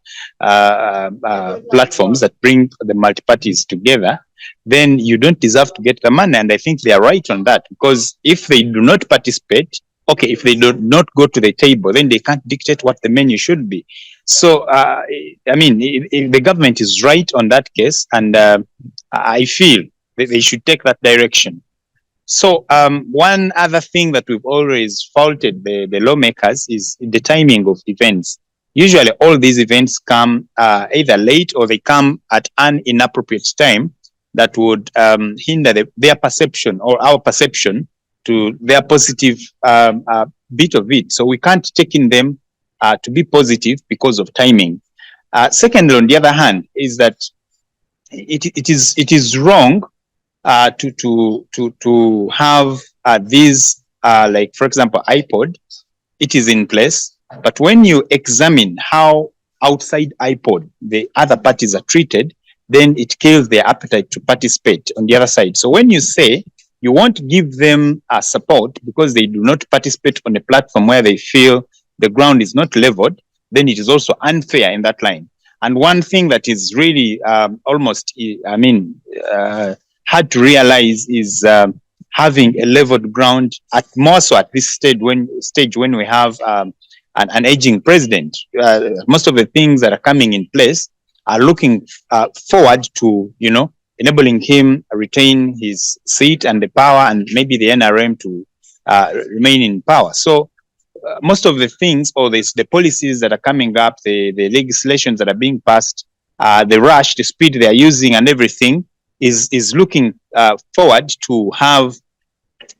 platforms that bring the multi-parties together, then you don't deserve to get the money. And I think they are right on that, because if they do not participate, okay, if they do not go to the table, then they can't dictate what the menu should be. So, I mean, if the government is right on that case, and I feel that they should take that direction. So one other thing that we've always faulted the lawmakers is the timing of events. Usually all these events come either late or they come at an inappropriate time that would hinder their perception or our perception to their positive bit of it. So we can't take in them to be positive because of timing. Secondly, on the other hand, is that it is wrong to have these like, for example, iPod. It is in place, but when you examine how outside iPod the other parties are treated, then it kills their appetite to participate on the other side. So when you say you won't give them support because they do not participate on a platform where they feel the ground is not leveled, then it is also unfair in that line. And one thing that is really almost, I mean, hard to realize is having a leveled ground at more so at this stage when we have an aging president. Most of the things that are coming in place are looking forward to, you know, enabling him retain his seat and the power, and maybe the NRM to remain in power. So most of the things, or the policies that are coming up, the legislations that are being passed, the rush, the speed they are using and everything is looking forward to have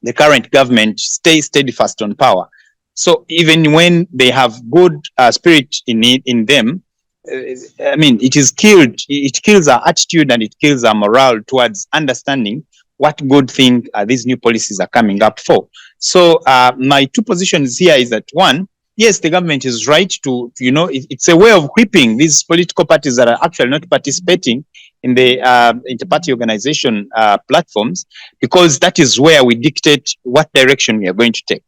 the current government stay steadfast on power. So even when they have good spirit in them, I mean, it kills our attitude and it kills our morale towards understanding what good thing these new policies are coming up for. So my two positions here is that, one, yes, the government is right to, you know, it's a way of whipping these political parties that are actually not participating in the inter-party organization platforms, because that is where we dictate what direction we are going to take.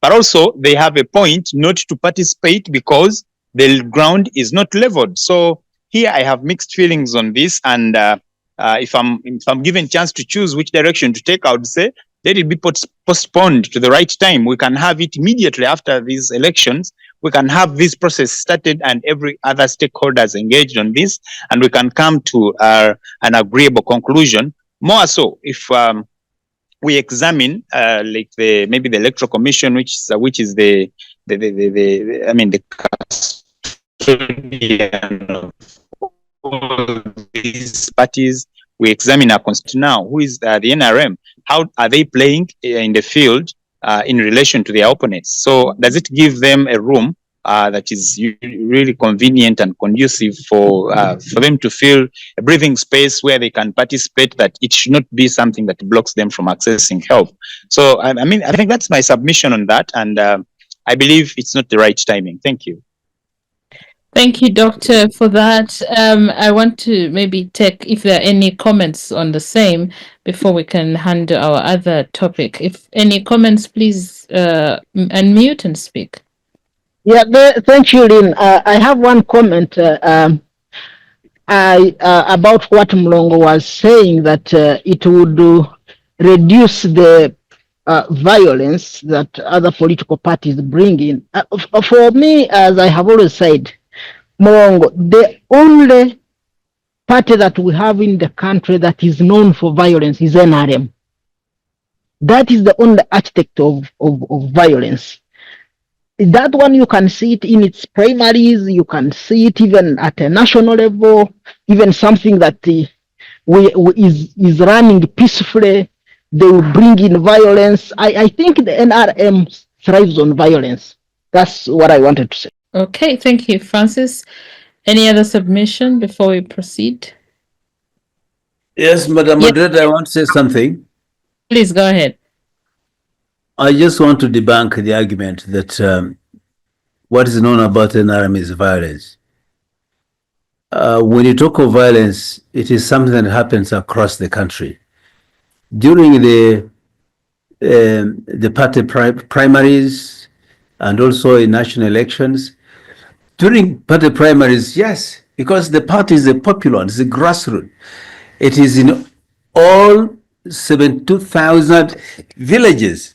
But also they have a point not to participate because the ground is not leveled. So here I have mixed feelings on this, and if I'm given chance to choose which direction to take, I would say let it be postponed to the right time. We can have it immediately after these elections. We can have this process started and every other stakeholders engaged on this, and we can come to an agreeable conclusion. More so if we examine like maybe the Electoral Commission, which is the custodian of all these parties. We examine our constitution now. Who is the NRM? How are they playing in the field in relation to their opponents? So does it give them a room that is really convenient and conducive for them to feel a breathing space where they can participate, that it should not be something that blocks them from accessing help? So, I mean, I think that's my submission on that, and I believe it's not the right timing. Thank you. Thank you, Doctor, for that. I want to maybe take if there are any comments on the same before we can handle our other topic. If any comments, please unmute and speak. Yeah, thank you, Lynn. I have one comment about what Mulongo was saying, that it would reduce the violence that other political parties bring in. For me, as I have always said, Mulongo, the only party that we have in the country that is known for violence is NRM. That is the only architect of violence. That one, you can see it in its primaries, you can see it even at a national level, even something that is running peacefully, they will bring in violence. I think the NRM thrives on violence. That's what I wanted to say. Okay, thank you, Francis. Any other submission before we proceed? Yes, Madam Moderator, I want to say something. Please go ahead. I just want to debunk the argument that what is known about NRM is violence. When you talk of violence, it is something that happens across the country. during the party primaries and also in national elections. During party primaries, yes, because the party is a popular, it's a grassroots. It is in all 72,000 villages.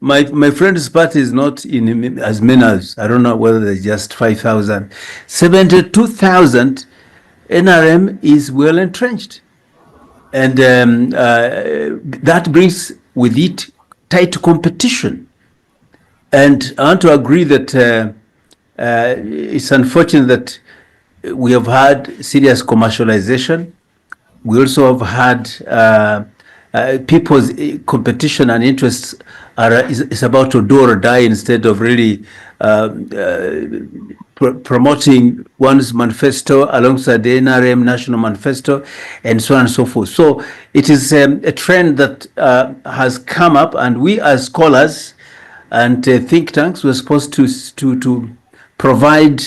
My friend's party is not in as many as, I don't know whether there's just 5,000. 72,000 NRM is well entrenched. And that brings with it tight competition. And I want to agree that it's unfortunate that we have had serious commercialization. We also have had people's competition and interests is about to do or die instead of really promoting one's manifesto alongside the NRM national manifesto and so on and so forth. So it is a trend that has come up, and we as scholars and think tanks were supposed to provide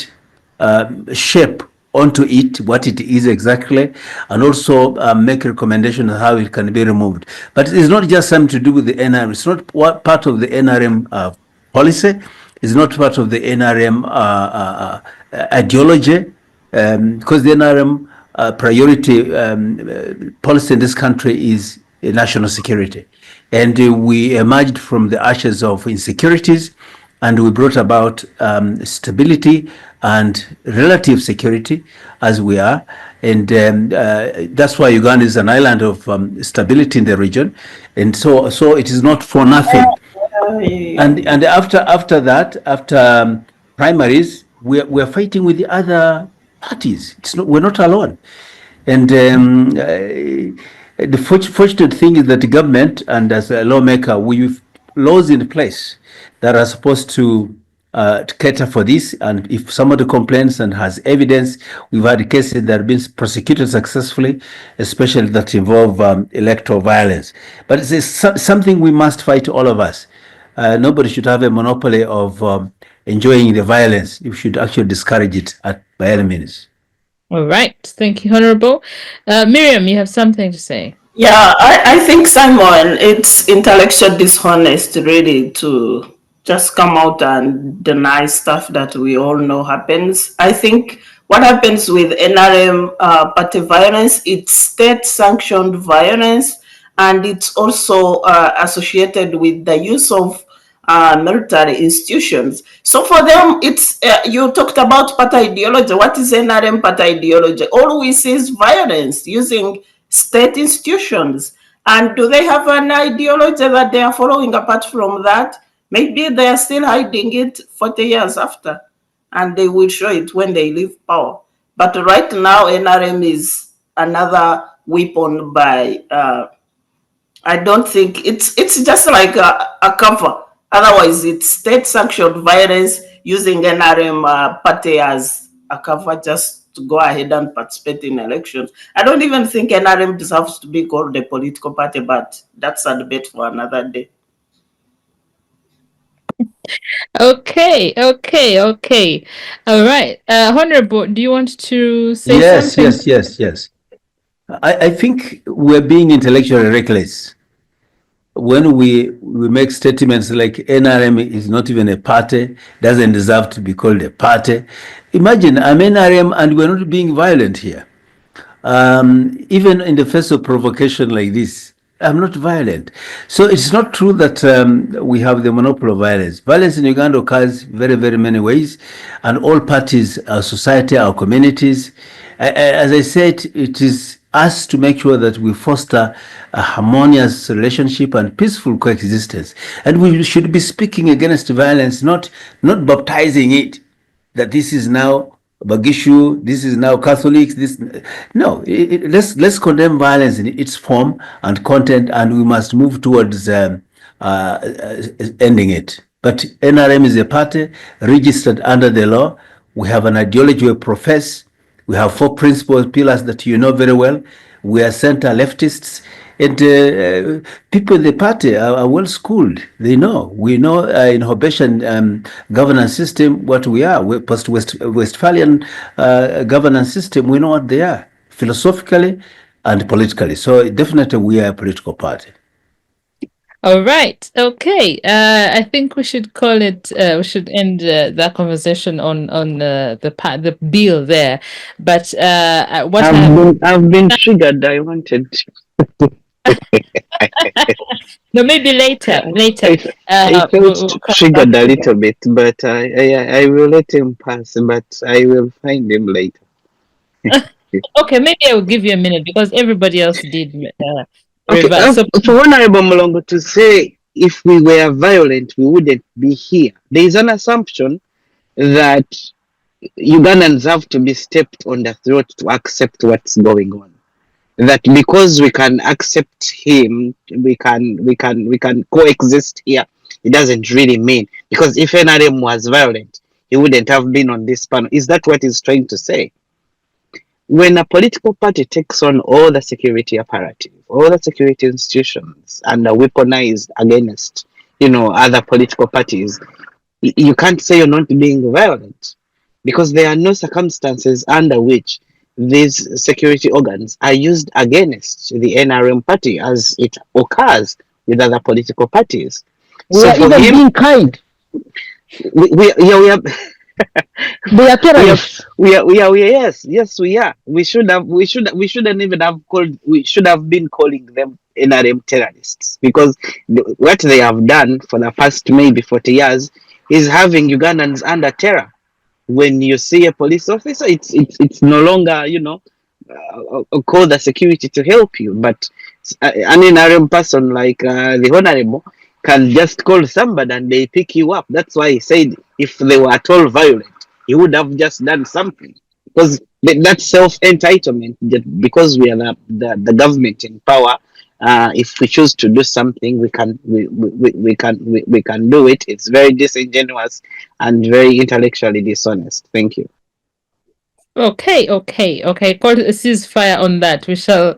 shape onto it, what it is exactly, and also make recommendations on how it can be removed. But it's not just something to do with the NRM. It's not part of the NRM policy. It's not part of the NRM ideology, because the NRM priority policy in this country is national security. And we emerged from the ashes of insecurities, and we brought about stability and relative security as we are. And that's why Uganda is an island of stability in the region. And so it is not for nothing. And after that, after primaries, we're fighting with the other parties. We're not alone. And the fortunate thing is that the government, and as a lawmaker, we've laws in place that are supposed to cater for this. And if somebody complains and has evidence, we've had cases that have been prosecuted successfully, especially that involve electoral violence. But it's something we must fight, all of us. Nobody should have a monopoly of enjoying the violence. You should actually discourage it by any means. All right. Thank you, Honorable. Miriam, you have something to say. Yeah, I think, Simon, it's intellectual dishonest really to just come out and deny stuff that we all know happens. I think what happens with NRM party violence, it's state-sanctioned violence, and it's also associated with the use of military institutions. So for them, it's you talked about party ideology. What is NRM party ideology? All we see is violence using state institutions. And do they have an ideology that they are following apart from that? Maybe they are still hiding it 40 years after, and they will show it when they leave power. But right now, NRM is another weapon by, I don't think, it's just like a cover. Otherwise, it's state-sanctioned violence using NRM party as a cover just to go ahead and participate in elections. I don't even think NRM deserves to be called a political party, but that's a debate for another day. Okay. All right. Honorable, do you want to say something? Yes. I think we're being intellectually reckless when we make statements like NRM is not even a party, doesn't deserve to be called a party. Imagine I'm NRM and we're not being violent here. Even in the face of provocation like this, I'm not violent. So it's not true that we have the monopoly of violence. Violence in Uganda occurs very, very many ways, and all parties, our society, our communities. As I said, it is us to make sure that we foster a harmonious relationship and peaceful coexistence. And we should be speaking against violence, not baptizing it, that this is now Bagishu, this is now Catholics. No, let's condemn violence in its form and content, and we must move towards ending it. But NRM is a party registered under the law. We have an ideology we profess. We have 4 principal pillars that you know very well. We are center leftists. And people in the party are well schooled. They know. We know in Hobetian governance system what we are. We're post-Westphalian governance system. We know what they are. Philosophically, and politically. So definitely we are a political party. All right. Okay. I think we should call it. We should end that conversation on the bill there. But what I've been triggered. I wanted. no, maybe later. Later. I felt triggered a little bit, but I will let him pass. But I will find him later. Okay, maybe I will give you a minute because everybody else did. Okay, for Honorable Mulongo to say if we were violent, we wouldn't be here. There is an assumption that Ugandans have to be stepped on the throat to accept what's going on. That because we can accept him, we can coexist here. It doesn't really mean, because if NRM was violent, he wouldn't have been on this panel. Is that what he's trying to say? When a political party takes on all the security apparatus, all the security institutions, and are weaponized against, other political parties, you can't say you're not being violent, because there are no circumstances under which these security organs are used against the NRM party as it occurs with other political parties. We are even being kind. We are. They are terrorists. We are. Yes, we are. We shouldn't even have called. We should have been calling them NRM terrorists, because what they have done for the past maybe 40 years is having Ugandans under terror. When you see a police officer, it's no longer call the security to help you, but an NRM person like the Honorable can just call somebody and they pick you up. That's why he said if they were at all violent, he would have just done something, because that self-entitlement, because we are the government in power, if we choose to do something, we can do it. It's very disingenuous and very intellectually dishonest. Thank you. Okay. Call a ceasefire on that. We shall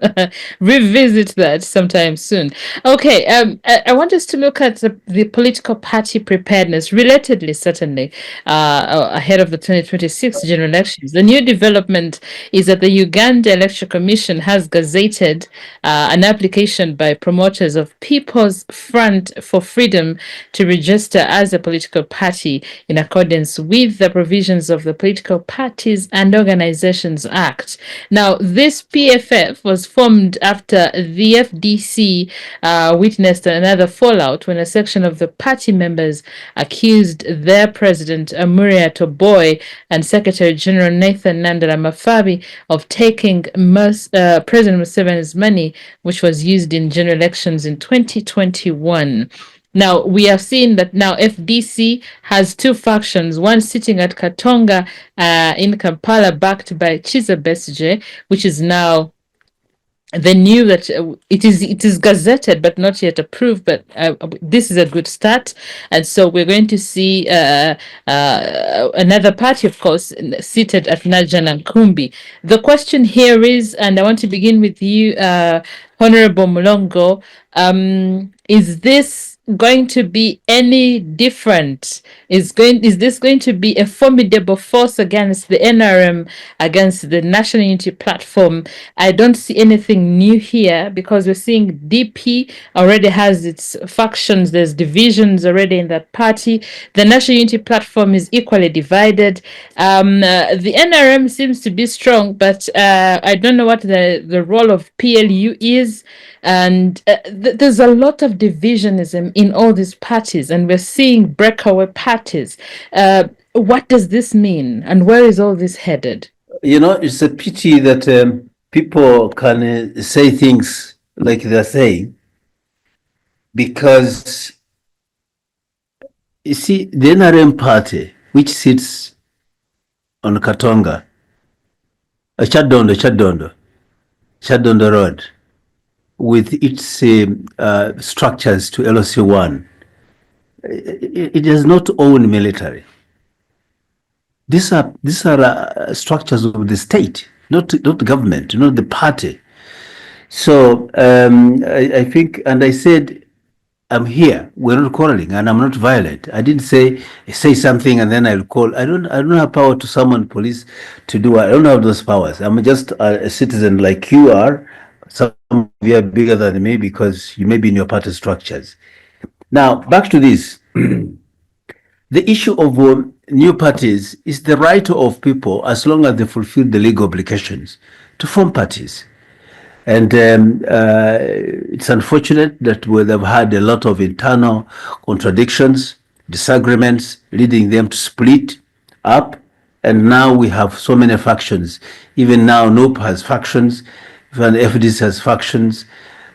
revisit that sometime soon. Okay. I want us to look at the political party preparedness, relatedly, certainly, ahead of the 2026 general elections. The new development is that the Uganda Electoral Commission has gazetted an application by promoters of People's Front for Freedom to register as a political party in accordance with the provisions of the Political Parties and Organizations Act. Now, this PFF was formed after the FDC witnessed another fallout when a section of the party members accused their president, Miriam and Secretary General Nathan Nandala Mafabi of taking President Museveni's money, which was used in general elections in 2021. Now, we have seen that now FDC has two factions, one sitting at Katonga in Kampala, backed by Chiza Besigye, which is now they knew that it is gazetted but not yet approved, but this is a good start. And so we're going to see another party, of course, seated at Najan and Kumbi. The question here is, and I want to begin with you, Honorable Mulongo, is this going to be any different? Is this going to be a formidable force against the NRM, against the National Unity Platform? I don't see anything new here, because we're seeing DP already has its factions. There's divisions already in that party. The National Unity Platform is equally divided. The NRM seems to be strong, but I don't know what the role of PLU is. And there's a lot of divisionism in all these parties, and we're seeing breakaway parties. What does this mean, and where is all this headed? It's a pity that people can say things like they're saying, because you see, the NRM party, which sits on Katonga, Chadondo Road, with its structures to LOC1, it does not own military. These are structures of the state, not the government, not the party. So I think, and I said, I'm here. We're not quarreling, and I'm not violent. I didn't say something and then I'll call. I don't have power to summon police to do. I don't have those powers. I'm just a citizen like you are. some of you are bigger than me because you may be in your party structures. Now, back to this. The issue of new parties is the right of people, as long as they fulfill the legal obligations, to form parties. And it's unfortunate that we have had a lot of internal contradictions, disagreements, leading them to split up. And now we have so many factions. Even now, NOP has factions, even FDC has factions.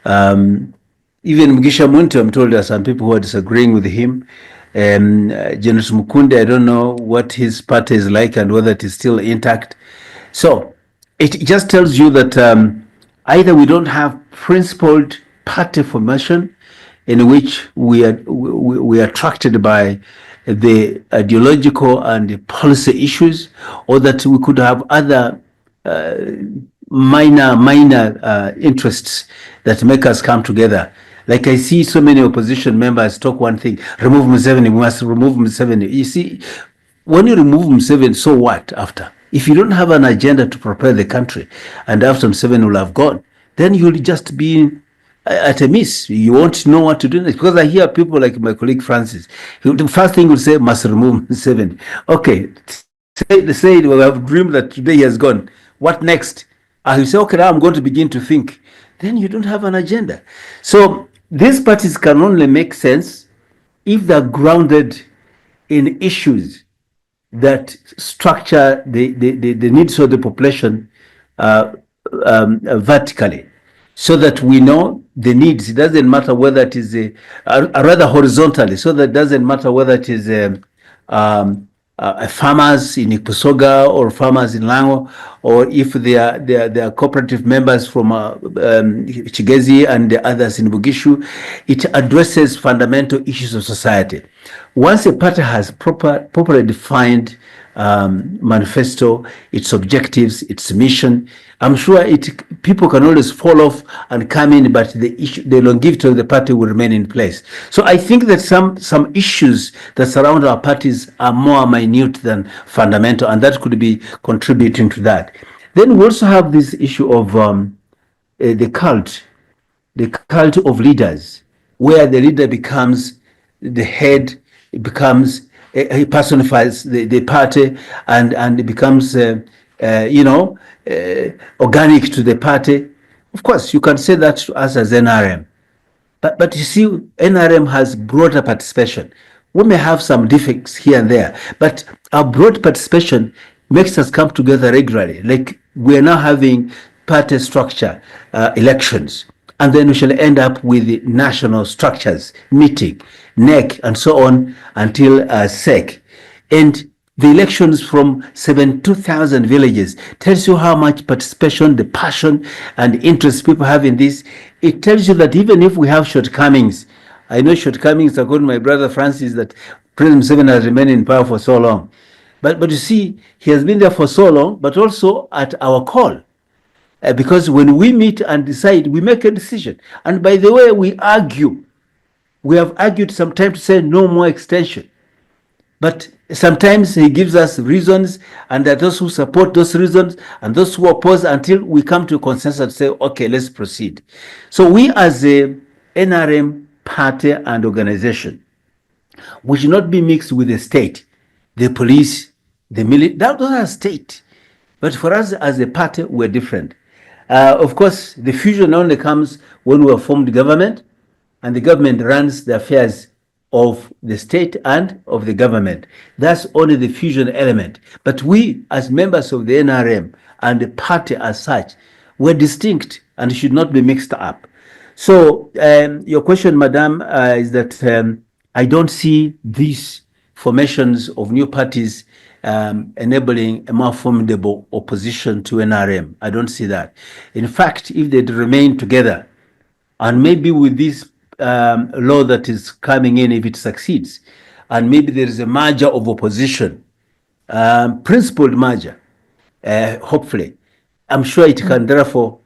Even Mugisha-Moderator told us some people who are disagreeing with him. General Mukunde, I don't know what his party is like and whether it is still intact. So it just tells you that either we don't have principled party formation in which we are attracted by the ideological and the policy issues, or that we could have other minor interests that make us come together. Like I see so many opposition members talk one thing: remove Museveni, we must remove Museveni. You see, when you remove Museveni, so what after? If you don't have an agenda to prepare the country, and after Museveni will have gone, then you'll just be at a miss. You won't know what to do next. Because I hear people like my colleague Francis, the first thing will say, must remove Museveni. Okay, say we have dreamed that today he has gone. What next? And you say, okay, now I'm going to begin to think. Then you don't have an agenda. So these parties can only make sense if they're grounded in issues that structure the needs of the population vertically, so that we know the needs. It doesn't matter whether it is rather horizontally, so that it doesn't matter whether it is farmers in Ikusoga or farmers in Lango, or if they are cooperative members from Chigezi and the others in Bugishu. It addresses fundamental issues of society. Once a party has properly defined manifesto, its objectives, its mission, I'm sure people can always fall off and come in, but the longevity of the party will remain in place. So I think that some issues that surround our parties are more minute than fundamental, and that could be contributing to that. Then we also have this issue of the cult of leaders, where the leader becomes the head, it becomes he personifies the party, and it becomes organic to the party. Of course, you can say that to us as NRM, but you see, NRM has broader participation. We may have some defects here and there, but our broad participation makes us come together regularly. Like we are now having party structure elections, and then we shall end up with the national structures meeting, NEC, and so on until SEC. And the elections from 72,000 villages tells you how much participation, the passion and interest people have in this. It tells you that even if we have shortcomings, I know shortcomings, according to my brother Francis, that President Museveni has remained in power for so long. But you see, he has been there for so long, but also at our call. Because when we meet and decide, we make a decision. And by the way, we argue. We have argued sometimes to say no more extension. But sometimes he gives us reasons, and there are those who support those reasons and those who oppose, until we come to a consensus and say, okay, let's proceed. So we as a NRM party and organization, we should not be mixed with the state, the police, the military. Those are state. But for us as a party, we're different. Of course, the fusion only comes when we have formed government, and the government runs the affairs of the state and of the government. That's only the fusion element. But we, as members of the NRM and the party as such, we're distinct and should not be mixed up. So your question, Madam, is that I don't see these formations of new parties enabling a more formidable opposition to NRM. I don't see that. In fact, if they'd remain together, and maybe with this law that is coming in, if it succeeds, and maybe there is a merger of opposition, principled merger, hopefully, I'm sure it can therefore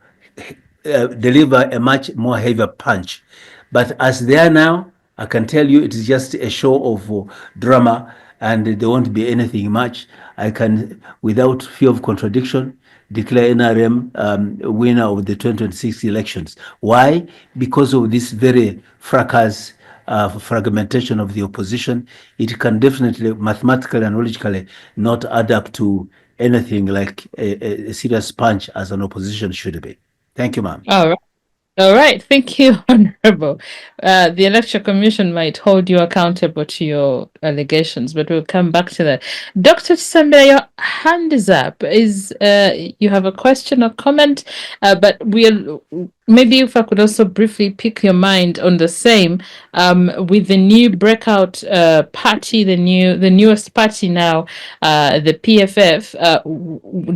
deliver a much more heavier punch. But as they are now, I can tell you it is just a show of drama, and there won't be anything much, I can, without fear of contradiction, declare NRM winner of the 2026 elections. Why? Because of this very fracas, fragmentation of the opposition. It can definitely, mathematically and logically, not add up to anything like a serious punch as an opposition should be. Thank you, ma'am. All right. All right, thank you, Honorable. The Electoral Commission might hold you accountable to your allegations, but we'll come back to that. Dr. Sambira, your hand is up. Is you have a question or comment? But we'll maybe if I could also briefly pick your mind on the same with the new breakout party, the newest party now, the PFF.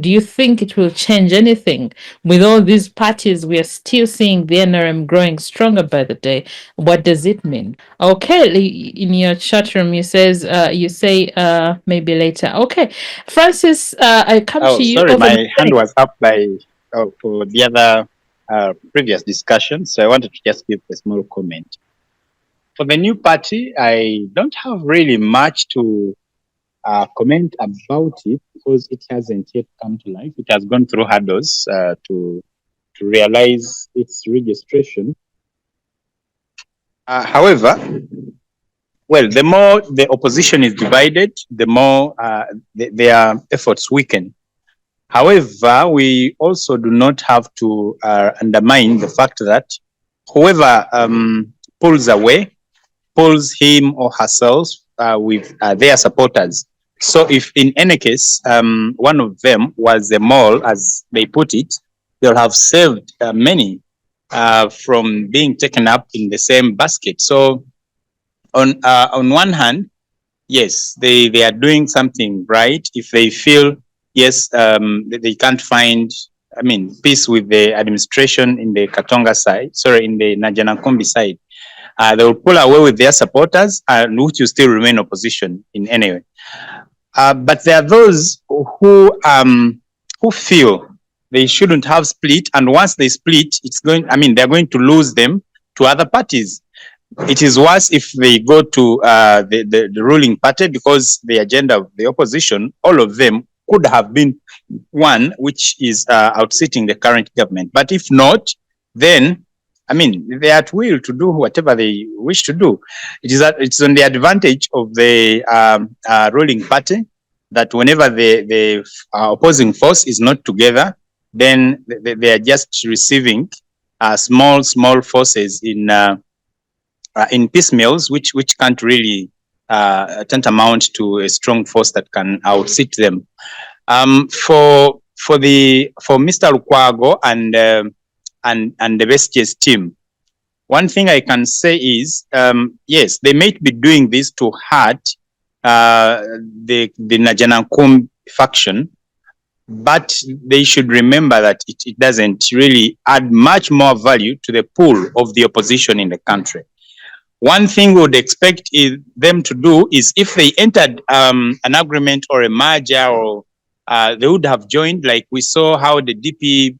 Do you think it will change anything? With all these parties, we are still seeing the NRM growing stronger by the day. What does it mean? Okay, in your chat room, you say maybe later. Okay, Francis, I come to you. Sorry, my hand was up for the other previous discussion, so I wanted to just give a small comment. For the new party, I don't have really much to comment about it because it hasn't yet come to life. It has gone through hurdles to realize its registration. However, well, the more the opposition is divided, the more their efforts weaken. However, we also do not have to undermine the fact that whoever pulls away, pulls him or herself with their supporters. So if in any case, one of them was a mole, as they put it, they'll have saved many from being taken up in the same basket. So on one hand, yes, they are doing something right if they feel, yes, they can't find, peace with the administration in the Katonga side, in the Najanakombi side. They will pull away with their supporters, which will still remain opposition in any way. But there are those who feel they shouldn't have split, and once they split, they're going to lose them to other parties. It is worse if they go to the ruling party, because the agenda of the opposition, all of them could have been one which is outsitting the current government. But if not, then they're at will to do whatever they wish to do. It's on the advantage of the ruling party that whenever the opposing force is not together, then they are just receiving small forces in piecemeals, which can't really tantamount to a strong force that can outsit them. For Mr. Lukwago and the Vestiges team, one thing I can say is, yes, they might be doing this to hurt the Najanankum faction, but they should remember that it doesn't really add much more value to the pool of the opposition in the country. One thing we would expect them to do is, if they entered an agreement or a merger, or they would have joined, like we saw how the DP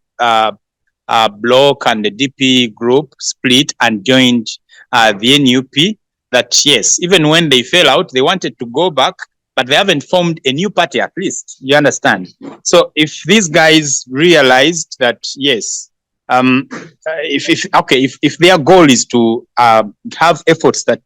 bloc and the DP group split and joined the NUP, that yes, even when they fell out, they wanted to go back, but they haven't formed a new party, at least. You understand? So if these guys realized that, yes, if their goal is to have efforts that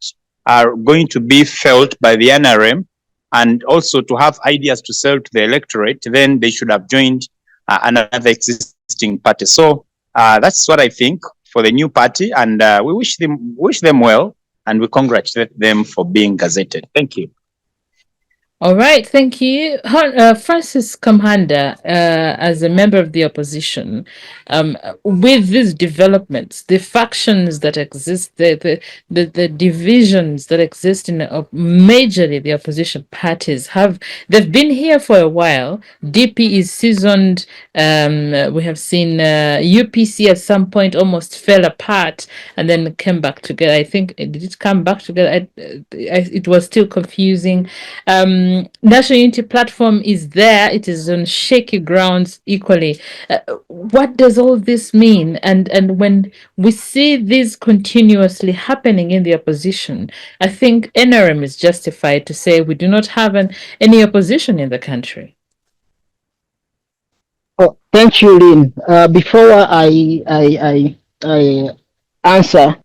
are going to be felt by the NRM, and also to have ideas to sell to the electorate, then they should have joined another existing party. So that's what I think for the new party, and we wish them well, and we congratulate them for being gazetted. Thank you. All right, thank you. Francis Kamuhanda, as a member of the opposition, with these developments, the factions that exist, the divisions that exist in majorly the opposition parties, they've been here for a while. DP is seasoned. We have seen UPC at some point almost fell apart and then came back together. I think, did it come back together? It was still confusing. National Unity Platform is there. It is on shaky grounds equally. What does all this mean? And when we see this continuously happening in the opposition, I think NRM is justified to say we do not have any opposition in the country. Oh, thank you, Lynn. Before I answer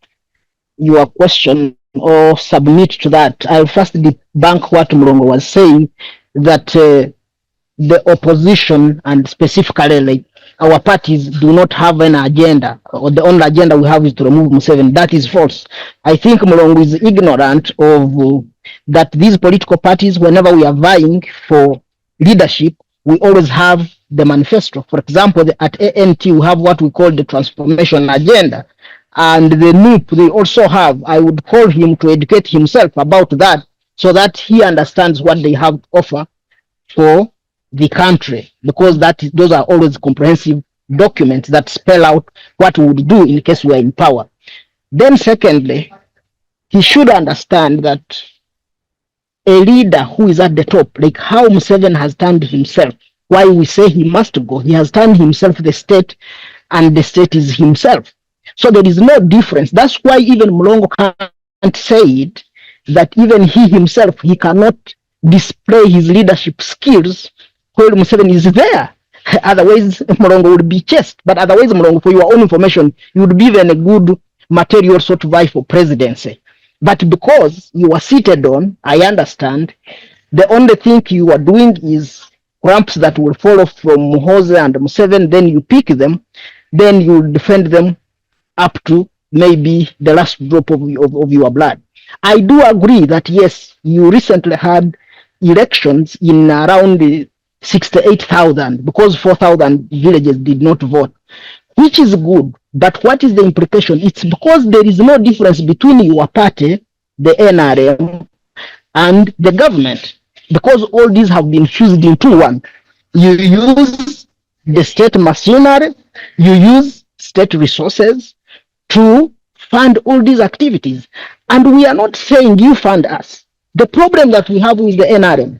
your question or submit to that, I'll first debunk what Mulongo was saying, that the opposition and specifically like our parties do not have an agenda, or the only agenda we have is to remove Museveni. That is false. I think Mulongo is ignorant of that these political parties, whenever we are vying for leadership, we always have the manifesto. For example, at ANT, we have what we call the transformation agenda. And the NUP, they also have. I would call him to educate himself about that so that he understands what they have to offer for the country, because those are always comprehensive documents that spell out what we would do in case we are in power. Then secondly, he should understand that a leader who is at the top, like how Museveni has turned himself, why we say he must go, he has turned himself the state, and the state is himself. So there is no difference. That's why even Mulongo can't say it, that even he himself, he cannot display his leadership skills while Museveni is there. Otherwise, Mulongo would be chased. But otherwise, Mulongo, for your own information, you would be even a good material sort of vie for presidency. But because you are seated on, I understand, the only thing you are doing is cramps that will follow from Muhoozi and Museveni, then you pick them, then you defend them up to maybe the last drop of your blood. I do agree that, yes, you recently had elections in around 68,000 because 4,000 villages did not vote, which is good. But what is the implication? It's because there is no difference between your party, the NRM, and the government, because all these have been fused into one. You use the state machinery, you use state resources to fund all these activities. And we are not saying you fund us. The problem that we have with the NRM,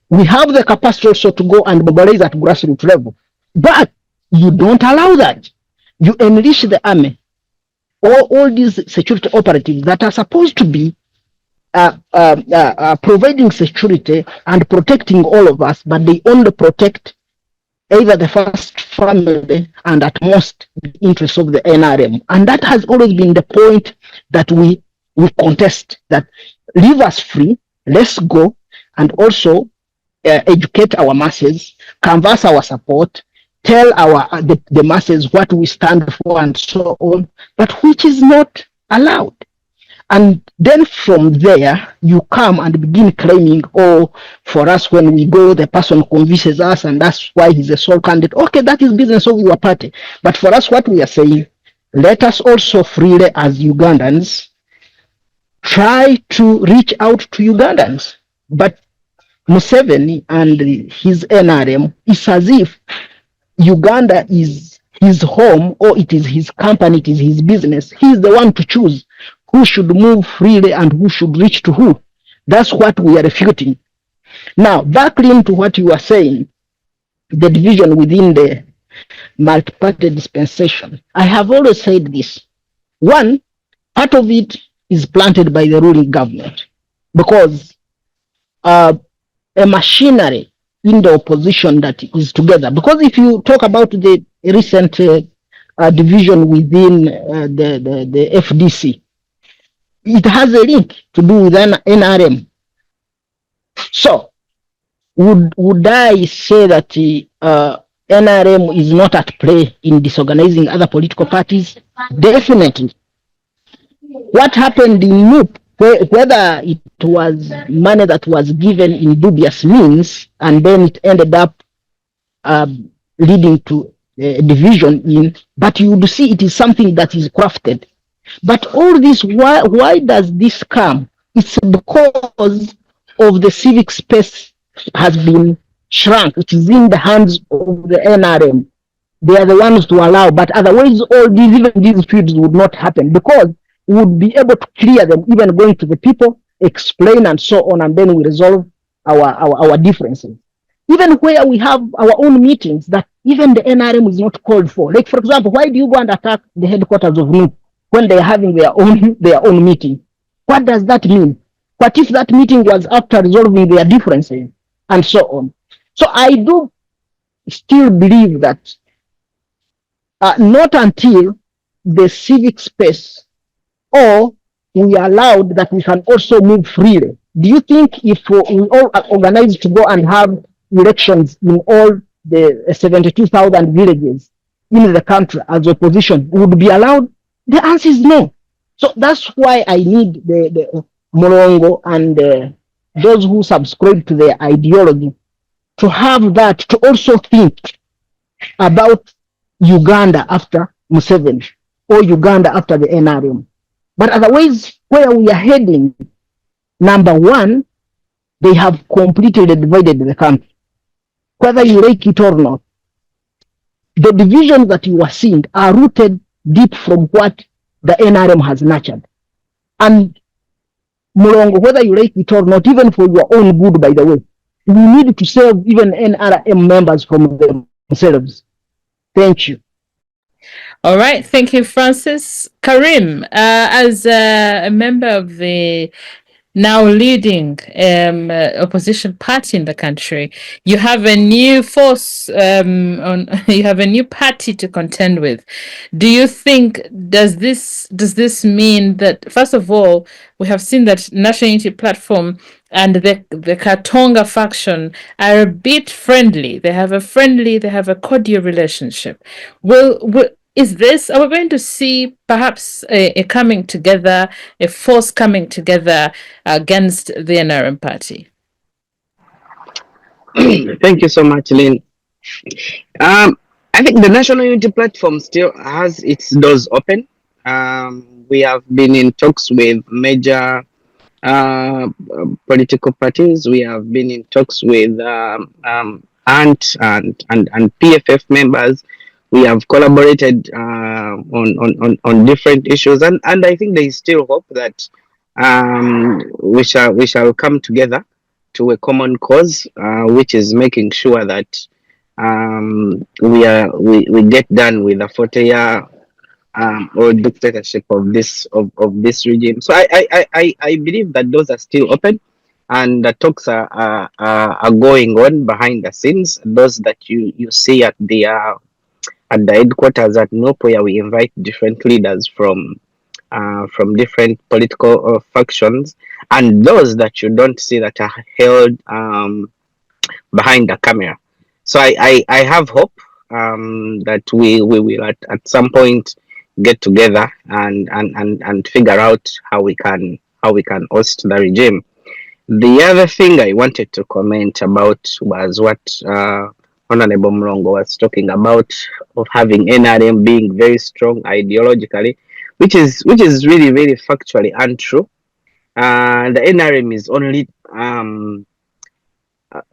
we have the capacity also to go and mobilize at grassroots level, but you don't allow that. You enlist the army or all these security operatives that are supposed to be providing security and protecting all of us, but they only protect either the first family and at most the interests of the NRM. And that has always been the point that we contest, that leave us free, let's go, and also educate our masses, canvass our support, tell the masses what we stand for and so on, but which is not allowed. And then from there, you come and begin claiming, oh, for us, when we go, the person convinces us, and that's why he's a sole candidate. Okay, that is business of your party. But for us, what we are saying, let us also freely, as Ugandans, try to reach out to Ugandans. But Museveni and his NRM, it's as if Uganda is his home, or it is his company, it is his business. He's the one to choose who should move freely and who should reach to who. That's what we are refuting. Now, back into what you are saying, the division within the multi-party dispensation. I have always said this. One, part of it is planted by the ruling government, because a machinery in the opposition that is together. Because if you talk about the recent division within the FDC, it has a link to do with an NRM. So, would I say that NRM is not at play in disorganizing other political parties? Definitely. What happened in NUP, whether it was money that was given in dubious means, and then it ended up leading to a division in, but you would see it is something that is crafted. But all this, why does this come? It's because of the civic space has been shrunk. It is in the hands of the NRM. They are the ones to allow, but otherwise all these, even these fields would not happen, because we would be able to clear them, even going to the people, explain and so on, and then we resolve our differences. Even where we have our own meetings that even the NRM is not called for. Like, for example, why do you go and attack the headquarters of NUP when they are having their own meeting? What does that mean? What if that meeting was after resolving their differences and so on? So I do still believe that not until the civic space or we are allowed that we can also move freely. Do you think if we all are organized to go and have elections in all the 72,000 villages in the country as opposition would be allowed? The answer is no. So that's why I need the Mulongo and those who subscribe to their ideology to have that, to also think about Uganda after Museveni or Uganda after the NRM. But otherwise, where we are heading, number one, they have completely divided the country. Whether you like it or not, the divisions that you are seeing are rooted deep from what the NRM has nurtured. And Mulongo, whether you like it or not, even for your own good, by the way, we need to save even NRM members from themselves. Thank you. All right, thank you, Francis. Kharim, as a member of the now leading opposition party in the country, you have a new force you have a new party to contend with. Do you think does this mean that, first of all, we have seen that National Unity Platform and the Katonga faction are a bit friendly. They have a cordial relationship. Are we going to see perhaps a coming together, a force coming together against the NRM party? Thank you so much, Lynn. I think the National Unity Platform still has its doors open. We have been in talks with major political parties. We have been in talks with ANT and PFF members. We have collaborated on different issues, and I think there is still hope that we shall come together to a common cause, which is making sure that we get done with the 40-year or dictatorship of this regime. So I believe that those are still open, and the talks are going on behind the scenes. Those that you see at the headquarters at NOP, where we invite different leaders from different political factions, and those that you don't see that are held behind the camera. So I have hope that we will at some point get together and figure out how we can oust the regime. The other thing I wanted to comment about was what Honorable Mulongo was talking about, of having NRM being very strong ideologically, which is really very factually untrue. The NRM is only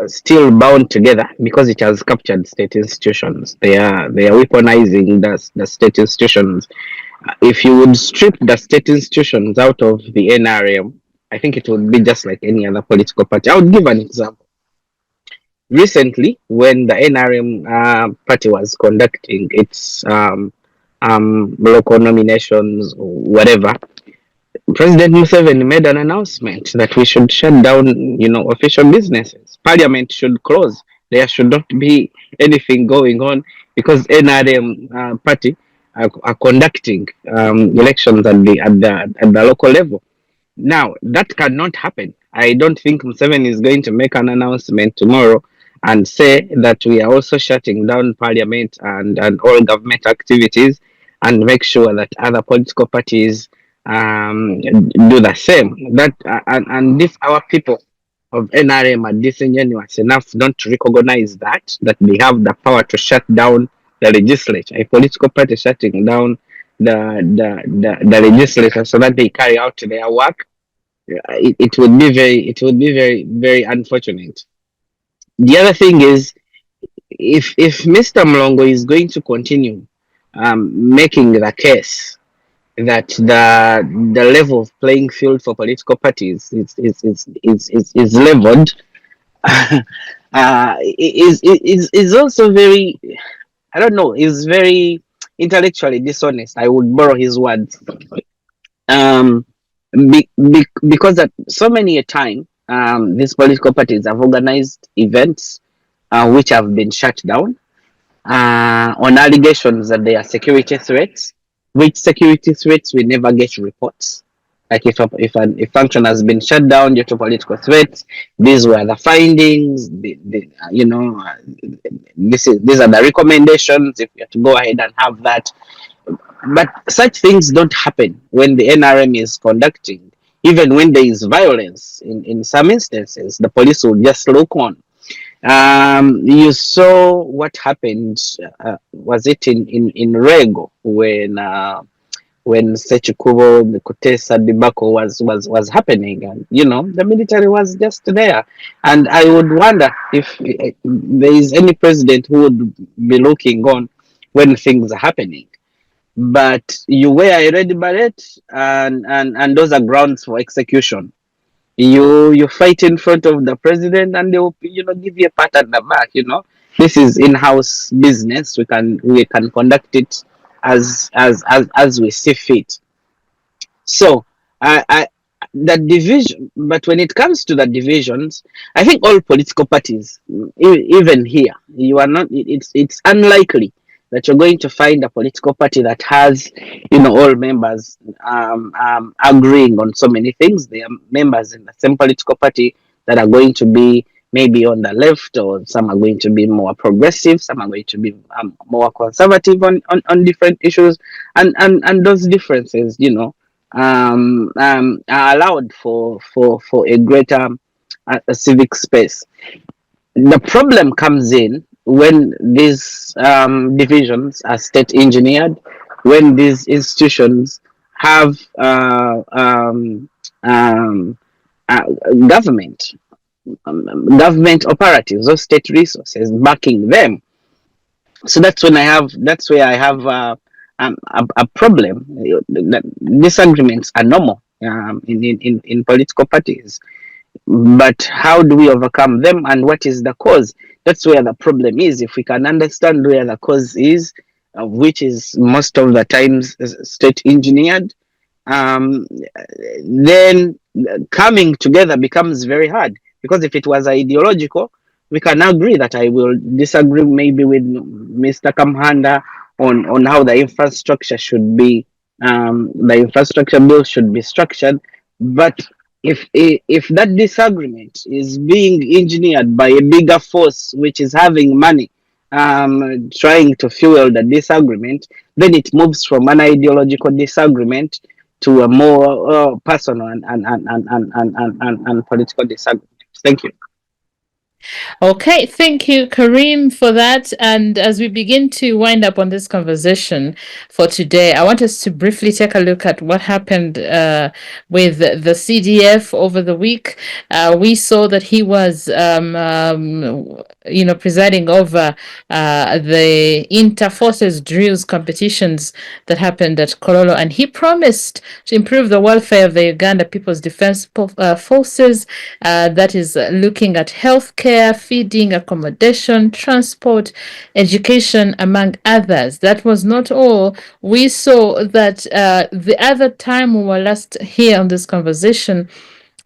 still bound together because it has captured state institutions. They are weaponizing the state institutions. If you would strip the state institutions out of the NRM, I think it would be just like any other political party. I would give an example. Recently, when the NRM party was conducting its local nominations, whatever, President Museveni made an announcement that we should shut down, official businesses. Parliament should close. There should not be anything going on because NRM party are conducting elections at the local level. Now that cannot happen. I don't think Museveni is going to make an announcement tomorrow and say that we are also shutting down Parliament and all government activities, and make sure that other political parties do the same. That and if our people of NRM are disingenuous enough not to recognize that they have the power to shut down the legislature, a political party shutting down the legislature so that they carry out their work, it would be very, very unfortunate. The other thing is, if Mr. Mulongo is going to continue making the case that the level of playing field for political parties is leveled, is also very, I don't know, is very intellectually dishonest. I would borrow his words. Um, because at so many a time, these political parties have organized events which have been shut down on allegations that they are security threats, which security threats we never get reports. Like if function has been shut down due to political threats, these were the findings. These are the recommendations. If you have to go ahead and have that, but such things don't happen when the NRM is conducting. Even when there is violence, in some instances, the police will just look on. You saw what happened. Was it in Rego when Sechikubo, the Kutesa debacle was happening, and the military was just there. And I would wonder if there is any president who would be looking on when things are happening. But you wear a red beret, and those are grounds for execution. You fight in front of the president, and they will give you a pat at the back. This is in-house business. We can conduct it as we see fit. So I that division, but when it comes to the divisions, I think all political parties, even here, you are not. It's unlikely that you're going to find a political party that has, all members agreeing on so many things. There are members in the same political party that are going to be maybe on the left, or some are going to be more progressive, some are going to be more conservative on different issues, and those differences, are allowed for a greater civic space. The problem comes in when these divisions are state engineered, when these institutions have uh, government government operatives or state resources backing them. So that's where I have a problem. Disagreements are normal in political parties, but how do we overcome them, and what is the cause? That's where the problem is. If we can understand where the cause is, which is most of the times state engineered, um, then coming together becomes very hard. Because if it was ideological, we can agree that I will disagree maybe with Mr. Kamuhanda on how the infrastructure should be, the infrastructure bill should be structured. But if that disagreement is being engineered by a bigger force which is having money, trying to fuel the disagreement, then it moves from an ideological disagreement to a more personal and political disagreement. Thank you. Okay, thank you, Kareem, for that. And as we begin to wind up on this conversation for today, I want us to briefly take a look at what happened with the CDF over the week. We saw that he was, presiding over the inter-forces drills competitions that happened at Kololo, and he promised to improve the welfare of the Uganda People's Defense Forces. That is looking at healthcare, feeding, accommodation, transport, education, among others. That was not all. We saw that the other time we were last here on this conversation,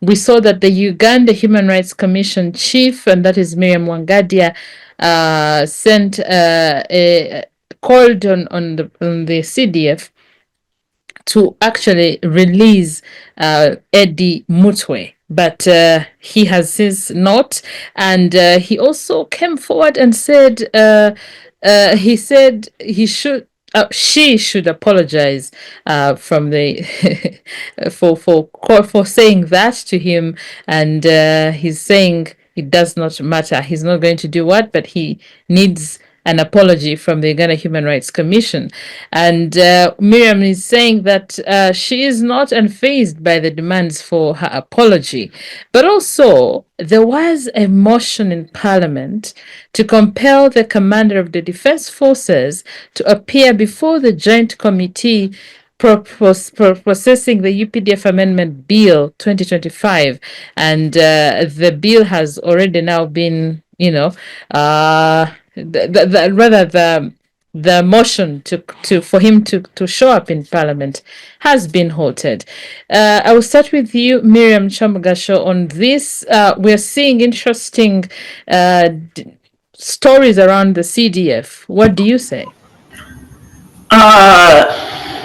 we saw that the Uganda Human Rights Commission chief, and that is Miriam Wangadia, sent a called on the CDF to actually release Eddie Mutwe. But he has since not. And he also came forward and said, he said she should apologize from the for saying that to him, and he's saying it does not matter. He's not going to do what, but he needs an apology from the Uganda Human Rights Commission. And Miriam is saying that she is not unfazed by the demands for her apology. But also, there was a motion in Parliament to compel the commander of the Defense Forces to appear before the Joint Committee processing the UPDF Amendment Bill 2025, and the bill has already now been, the motion to for him to show up in Parliament has been halted. I will start with you, Miriam Kyomugasho, on this. We're seeing interesting stories around the CDF. What do you say?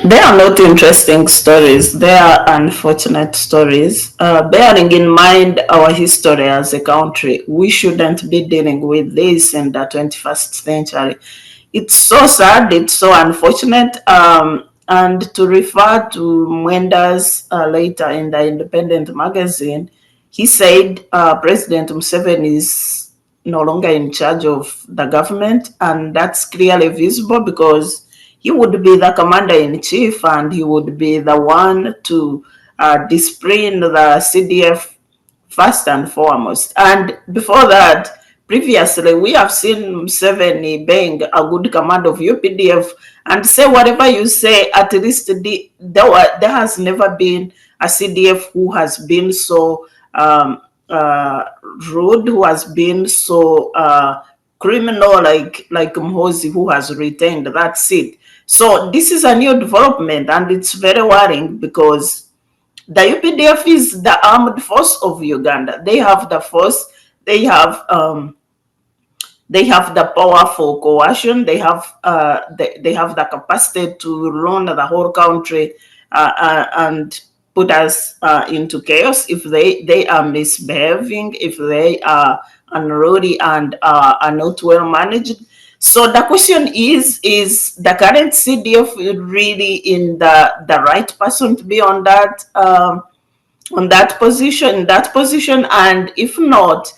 They are not interesting stories. They are unfortunate stories. Bearing in mind our history as a country, we shouldn't be dealing with this in the 21st century. It's so sad. It's so unfortunate. And to refer to Mwenda's later in the Independent magazine, he said President Museveni is no longer in charge of the government, and that's clearly visible because he would be the commander in chief and he would be the one to discipline the CDF first and foremost. And before that, previously, we have seen Museveni being a good commander of UPDF, and say whatever you say, at least there has never been a CDF who has been so rude, who has been so criminal like Muhoozi, who has retained that seat. So this is a new development, and it's very worrying because the UPDF is the armed force of Uganda. They have the force. They have the power for coercion. They have the capacity to run the whole country and put us into chaos if they are misbehaving, if they are unruly and are not well managed. So the question is the current CDF really in the right person to be on that position? And if not,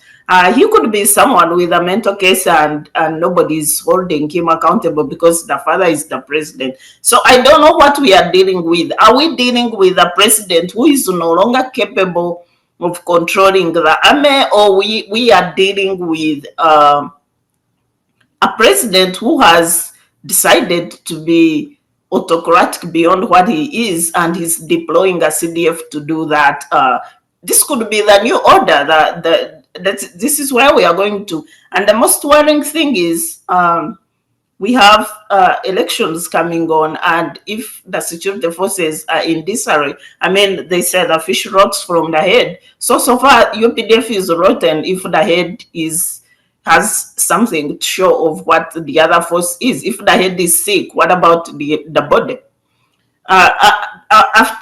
he could be someone with a mental case and nobody's holding him accountable because the father is the president. So I don't know what we are dealing with. Are we dealing with a president who is no longer capable of controlling the army, or we are dealing with a president who has decided to be autocratic beyond what he is, and he's deploying a CDF to do that? This could be the new order. This is where we are going to. And the most worrying thing is we have elections coming on, and if the security forces are in disarray, I mean, they said the fish rots from the head. So far, UPDF is rotten if the head has something to show of what the other force is. If the head is sick, what about the body?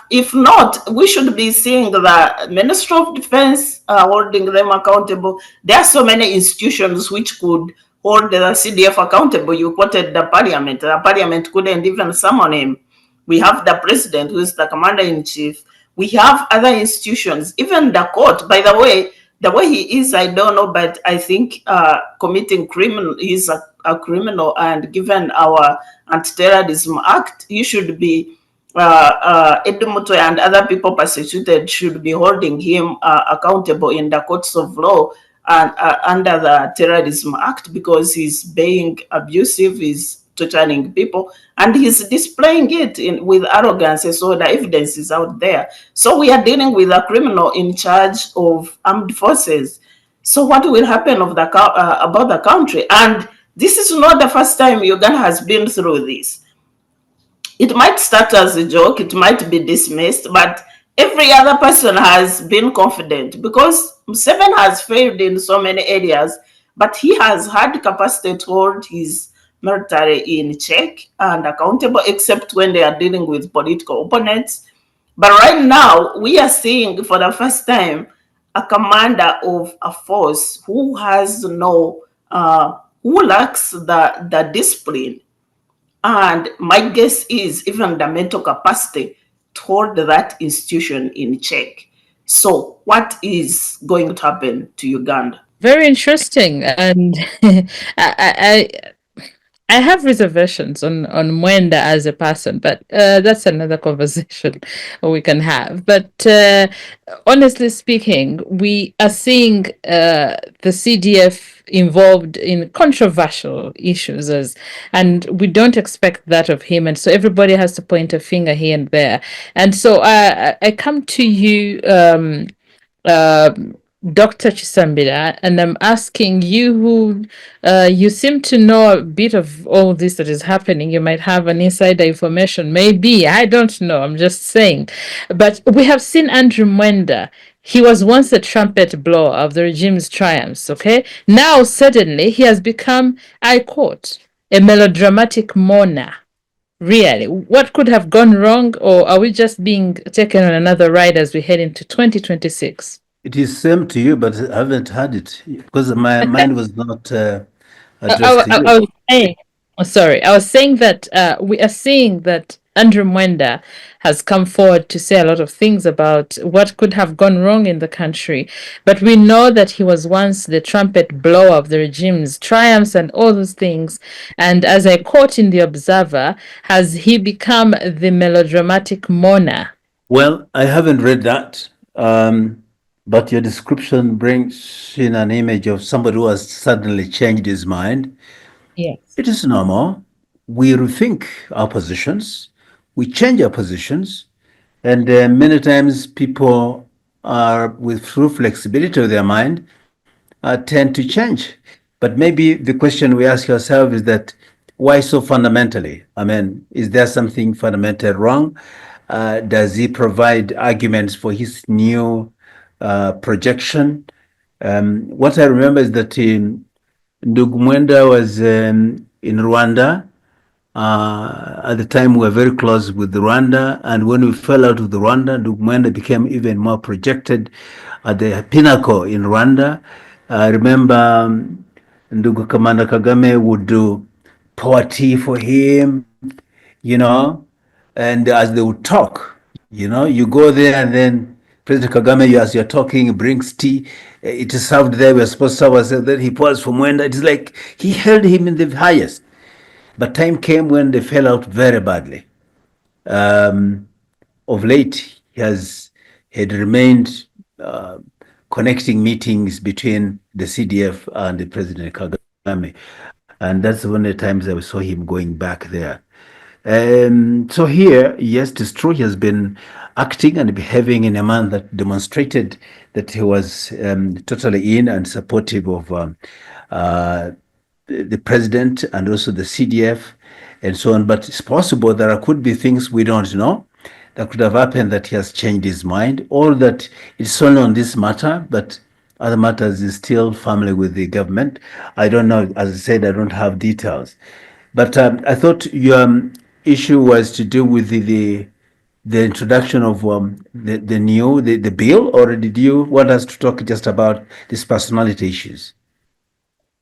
If not, we should be seeing the Ministry of Defense holding them accountable. There are so many institutions which could hold the CDF accountable. You quoted the parliament. The parliament couldn't even summon him. We have the president, who is the commander-in-chief. We have other institutions, even the court. By the way he is, I don't know, but I think committing criminal, he's a criminal, and given our Anti-Terrorism Act, he should be Edmuto and other people persecuted should be holding him accountable in the courts of law and under the Terrorism Act, because he's being abusive, he's torturing people, and he's displaying it with arrogance. So the evidence is out there. So we are dealing with a criminal in charge of armed forces. So what will happen of about the country? And this is not the first time Uganda has been through this. It might start as a joke, it might be dismissed, but every other person has been confident because Museveni has failed in so many areas, but he has had capacity to hold his military in check and accountable, except when they are dealing with political opponents. But right now, we are seeing for the first time a commander of a force who has who lacks the discipline. And my guess is even the mental capacity to hold that institution in check. So what is going to happen to Uganda? Very interesting. And I have reservations on Mwenda as a person, but that's another conversation we can have. But honestly speaking, we are seeing the CDF involved in controversial issues, and we don't expect that of him. And so everybody has to point a finger here and there. And so I come to you, uh, Dr. Chisambira, and I'm asking you, who you seem to know a bit of all this that is happening. You might have an insider information, maybe. I don't know. I'm just saying. But we have seen Andrew Mwenda. He was once the trumpet blower of the regime's triumphs, okay? Now, suddenly, he has become, I quote, a melodramatic mourner. Really, what could have gone wrong, or are we just being taken on another ride as we head into 2026? It is same to you, but I haven't had it because my mind was not addressed to you. I was saying, I was saying that we are seeing that Andrew Mwenda has come forward to say a lot of things about what could have gone wrong in the country. But we know that he was once the trumpet blower of the regime's triumphs and all those things. And as I quote in The Observer, has he become the melodramatic mourner? Well, I haven't read that. But your description brings in an image of somebody who has suddenly changed his mind. Yes. It is normal. We rethink our positions, we change our positions, and many times people are, with through flexibility of their mind, tend to change. But maybe the question we ask ourselves is that, why so fundamentally? I mean, is there something fundamentally wrong? Does he provide arguments for his new projection? What I remember is that Ndugumwenda was in Rwanda. At the time, we were very close with Rwanda, and when we fell out of the Rwanda, Ndugumwenda became even more projected at the pinnacle in Rwanda. I remember Ndugu Kamanda Kagame would do pour tea for him, you know, and as they would talk, you know, you go there and then President Kagame, as you're talking, brings tea. It is served there. We're supposed to serve ourselves. Then he pours for Mwenda. It is like he held him in the highest. But time came when they fell out very badly. Of late, he had remained connecting meetings between the CDF and the President Kagame. And that's one of the times I saw him going back there. So here, yes, it is true, he has been acting and behaving in a manner that demonstrated that he was totally in and supportive of the president and also the CDF and so on. But it's possible there could be things we don't know that could have happened, that he has changed his mind, or that it's only on this matter, but other matters is still firmly with the government. I don't know. As I said, I don't have details. But I thought your issue was to do with the introduction of the bill, or did you want us to talk just about these personality issues?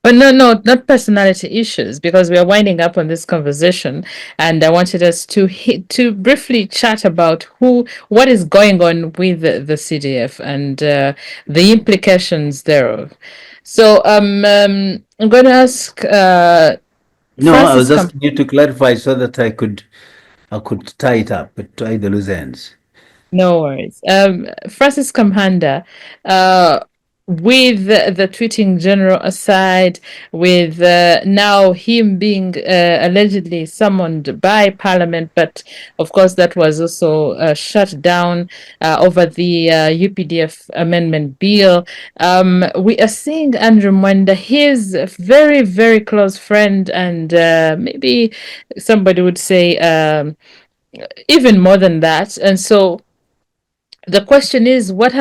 But no, not personality issues, because we are winding up on this conversation, and I wanted us to briefly chat about what is going on with the CDF and the implications thereof. So I'm going to ask. No, I was asking you to clarify so that I could tie it up, but tie the loose ends. No worries. Francis Kamuhanda, with the tweeting general aside, with now him being allegedly summoned by Parliament, but of course that was also shut down over the UPDF amendment bill. We are seeing Andrew Mwenda, his very, very close friend, and maybe somebody would say even more than that. And so the question is, what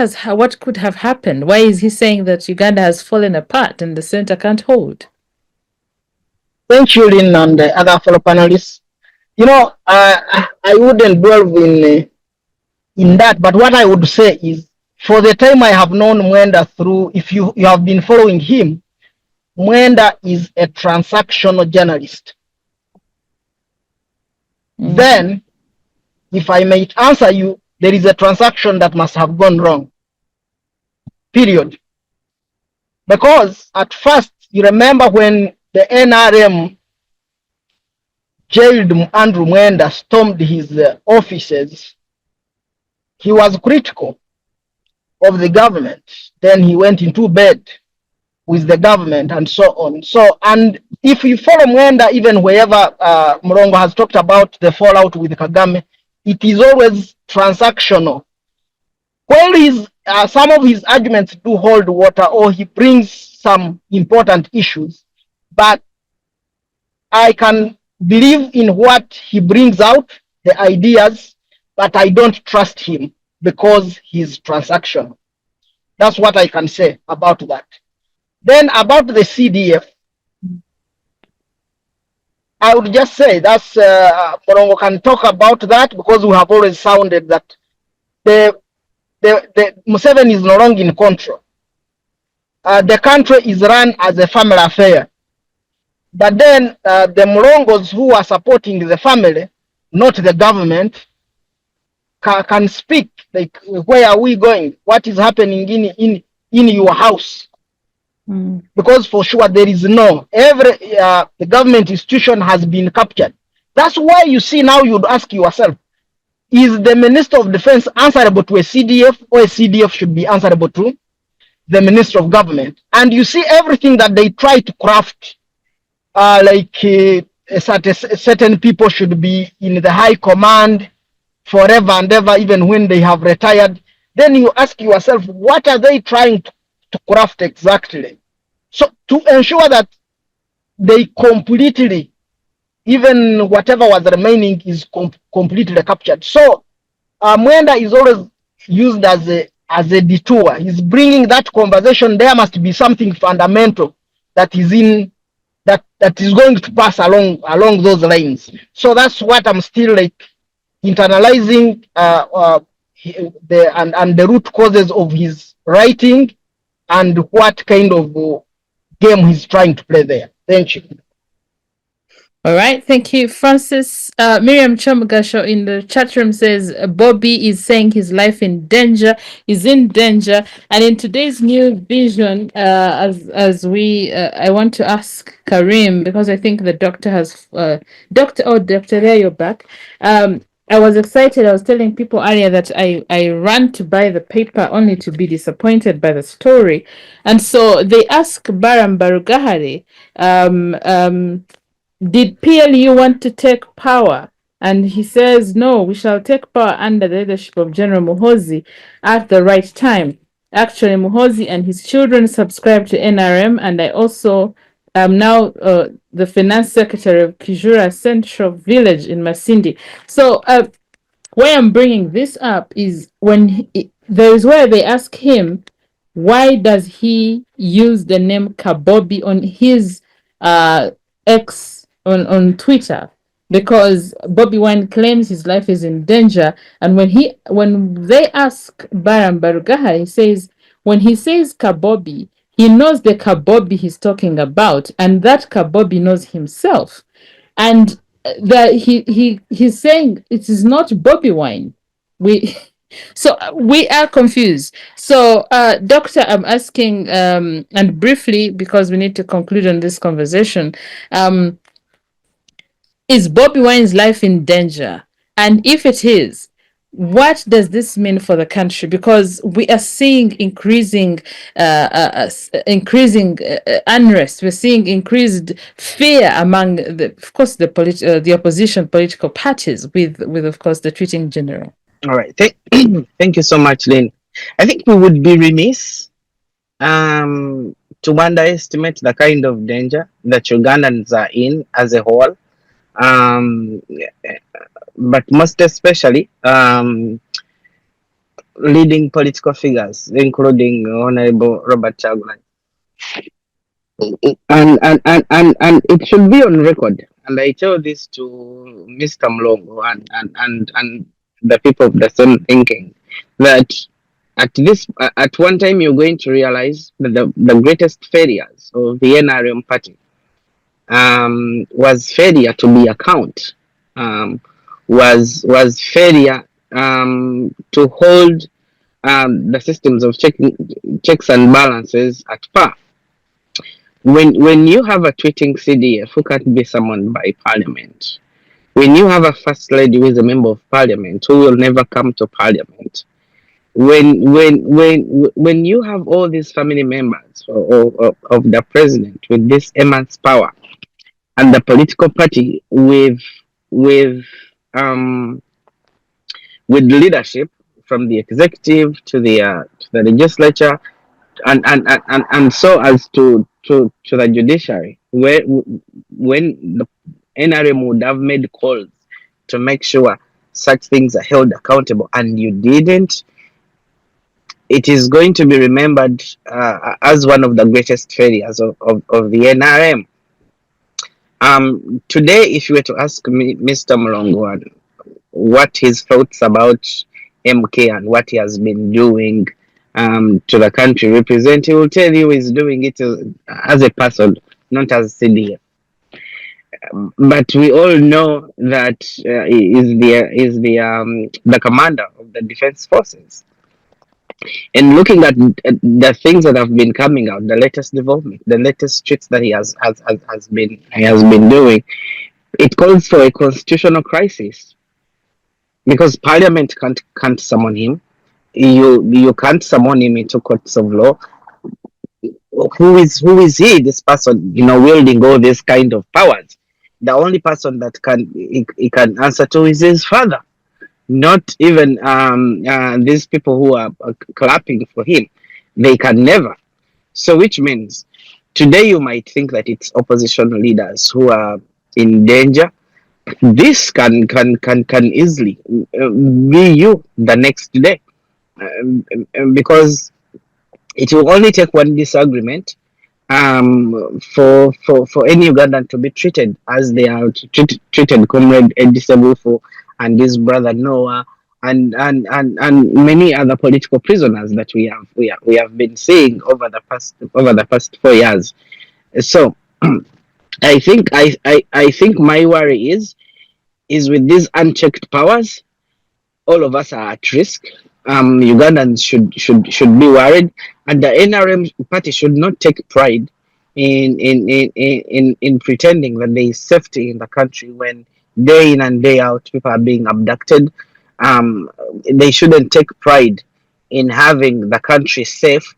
could have happened? Why is he saying that Uganda has fallen apart and the center can't hold? Thank you, Lynn, and the other fellow panelists. You know, I wouldn't delve in that, but what I would say is, for the time I have known Mwenda through, if you have been following him, Mwenda is a transactional journalist. Mm-hmm. Then, if I may answer you, there is a transaction that must have gone wrong. Period. Because at first, you remember when the NRM jailed Andrew Mwenda, stormed his offices, he was critical of the government. Then he went into bed. with the government and so on. So, and if you follow Mwenda, even wherever Mulongo has talked about the fallout with Kagame, it is always transactional. While some of his arguments do hold water, or he brings some important issues, but I can believe in what he brings out, the ideas, but I don't trust him because he's transactional. That's what I can say about that. Then about the CDF, I would just say that's Mulongo can talk about that because we have always sounded that the Museveni is no longer in control. The country is run as a family affair. But then the Mulongos who are supporting the family, not the government, can speak like, where are we going? What is happening in your house? Because for sure there is every the government institution has been captured. That's why you see now you'd ask yourself, is the Minister of Defense answerable to a CDF, or a CDF should be answerable to the Minister of Government? And you see everything that they try to craft, certain people should be in the high command forever and ever, even when they have retired. Then you ask yourself, what are they trying to craft exactly? So to ensure that they completely, even whatever was remaining is completely captured. So Mwenda is always used as a detour. He's bringing that conversation. There must be something fundamental that is in that is going to pass along those lines. So that's what I'm still like internalizing the root causes of his writing and what kind of game he's trying to play there. Thank you. All right, thank you, Francis. Miriam Kyomugasho in the chat room says Bobby is saying his life in danger, is in danger. And in today's new vision, I want to ask Kharim, because I think the doctor has Dr. There you're back. I was excited. I was telling people earlier that I ran to buy the paper only to be disappointed by the story. And so they ask Baram Barugahari, did PLU want to take power? And he says, no, we shall take power under the leadership of General Muhoozi at the right time. Actually, Muhoozi and his children subscribe to NRM, and I also am now the finance secretary of Kijura Central Village in Masindi. So why I'm bringing this up is there is where they ask him, why does he use the name Kabobi on his X on Twitter? Because Bobby Wine claims his life is in danger, and when they ask Baram Barugaha, he says when he says Kabobi, he knows the Kabobi he's talking about, and that Kabobi knows himself, and that he's saying it is not Bobby Wine. So we are confused. So, Doctor, I'm asking, and briefly, because we need to conclude on this conversation, is Bobby Wine's life in danger? And if it is, what does this mean for the country? Because we are seeing increasing unrest. We're seeing increased fear among, the opposition political parties, with of course the treating general. All right. Thank you so much, Lynn. I think we would be remiss to underestimate the kind of danger that Ugandans are in as a whole. But most especially leading political figures, including Honorable Robert Chagulanyi. And it should be on record. And I tell this to Mr. Mulongo and the people of the same thinking, that at one time you're going to realize that the greatest failures of the NRM party was failure to be account, was failure to hold the systems of checks and balances at par. When you have a tweeting CDF who can't be summoned by parliament, when you have a first lady who is a member of parliament who will never come to parliament, when you have all these family members of the president with this immense power, and the political party with um with leadership from the executive to the legislature, and so as to the judiciary, where when the NRM would have made calls to make sure such things are held accountable, and you didn't, it is going to be remembered as one of the greatest failures of the NRM. Today, if you were to ask me, Mr. Mulongo, what his thoughts about MK and what he has been doing to the country represent, he will tell you he's doing it as a person, not as CDF. But we all know that he is the commander of the defense forces. And looking at the things that have been coming out, the latest development, the latest tricks that he has been doing, it calls for a constitutional crisis, because Parliament can't summon him. You can't summon him into courts of law. Who is he? This person, wielding all these kind of powers. The only person that he can answer to is his father. Not even these people who are clapping for him. They can never. So which means today you might think that it's opposition leaders who are in danger. This can easily be you the next day, because it will only take one disagreement for any Ugandan to be treated as they are treated Comrade Edisabufo and his brother Noah and many other political prisoners that we have been seeing over the past 4 years. So I think my worry is with these unchecked powers, all of us are at risk. Ugandans should be worried, and the NRM party should not take pride in pretending that there is safety in the country when day in and day out people are being abducted. They shouldn't take pride in having the country safe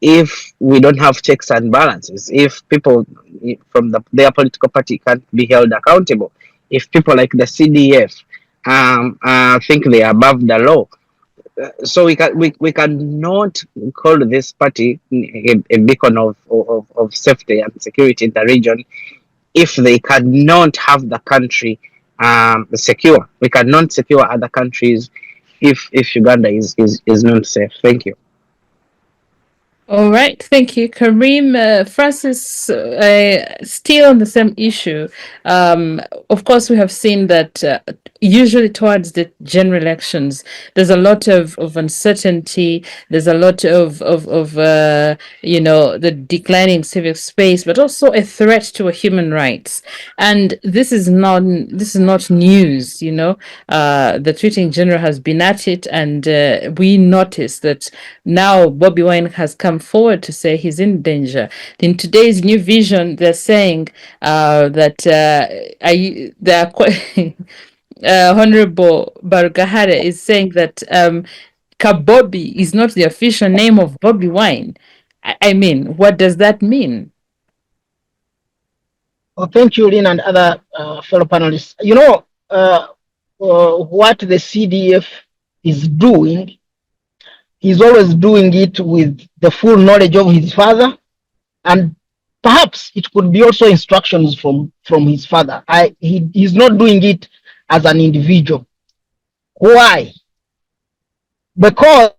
if we don't have checks and balances. If people from their political party can't be held accountable, if people like the CDF think they are above the law. So we cannot call this party a beacon of safety and security in the region if they cannot have the country secure. We cannot secure other countries if Uganda is not safe. Thank you. All right, thank you, Kharim. Francis, still on the same issue. Of course, we have seen that usually towards the general elections, there's a lot of uncertainty. There's a lot of the declining civic space, but also a threat to human rights. And this is not news. The Treating General has been at it, and we noticed that now Bobby Wine has come forward to say he's in danger. In today's New Vision, they're saying that they are quite Honorable Bargahare is saying that Kabobi is not the official name of Bobby Wine. I mean, what does that mean? Well, thank you, Lynn, and other fellow panelists. What the CDF is doing, he's always doing it with the full knowledge of his father, and perhaps it could be also instructions from his father. He's not doing it as an individual. Why? Because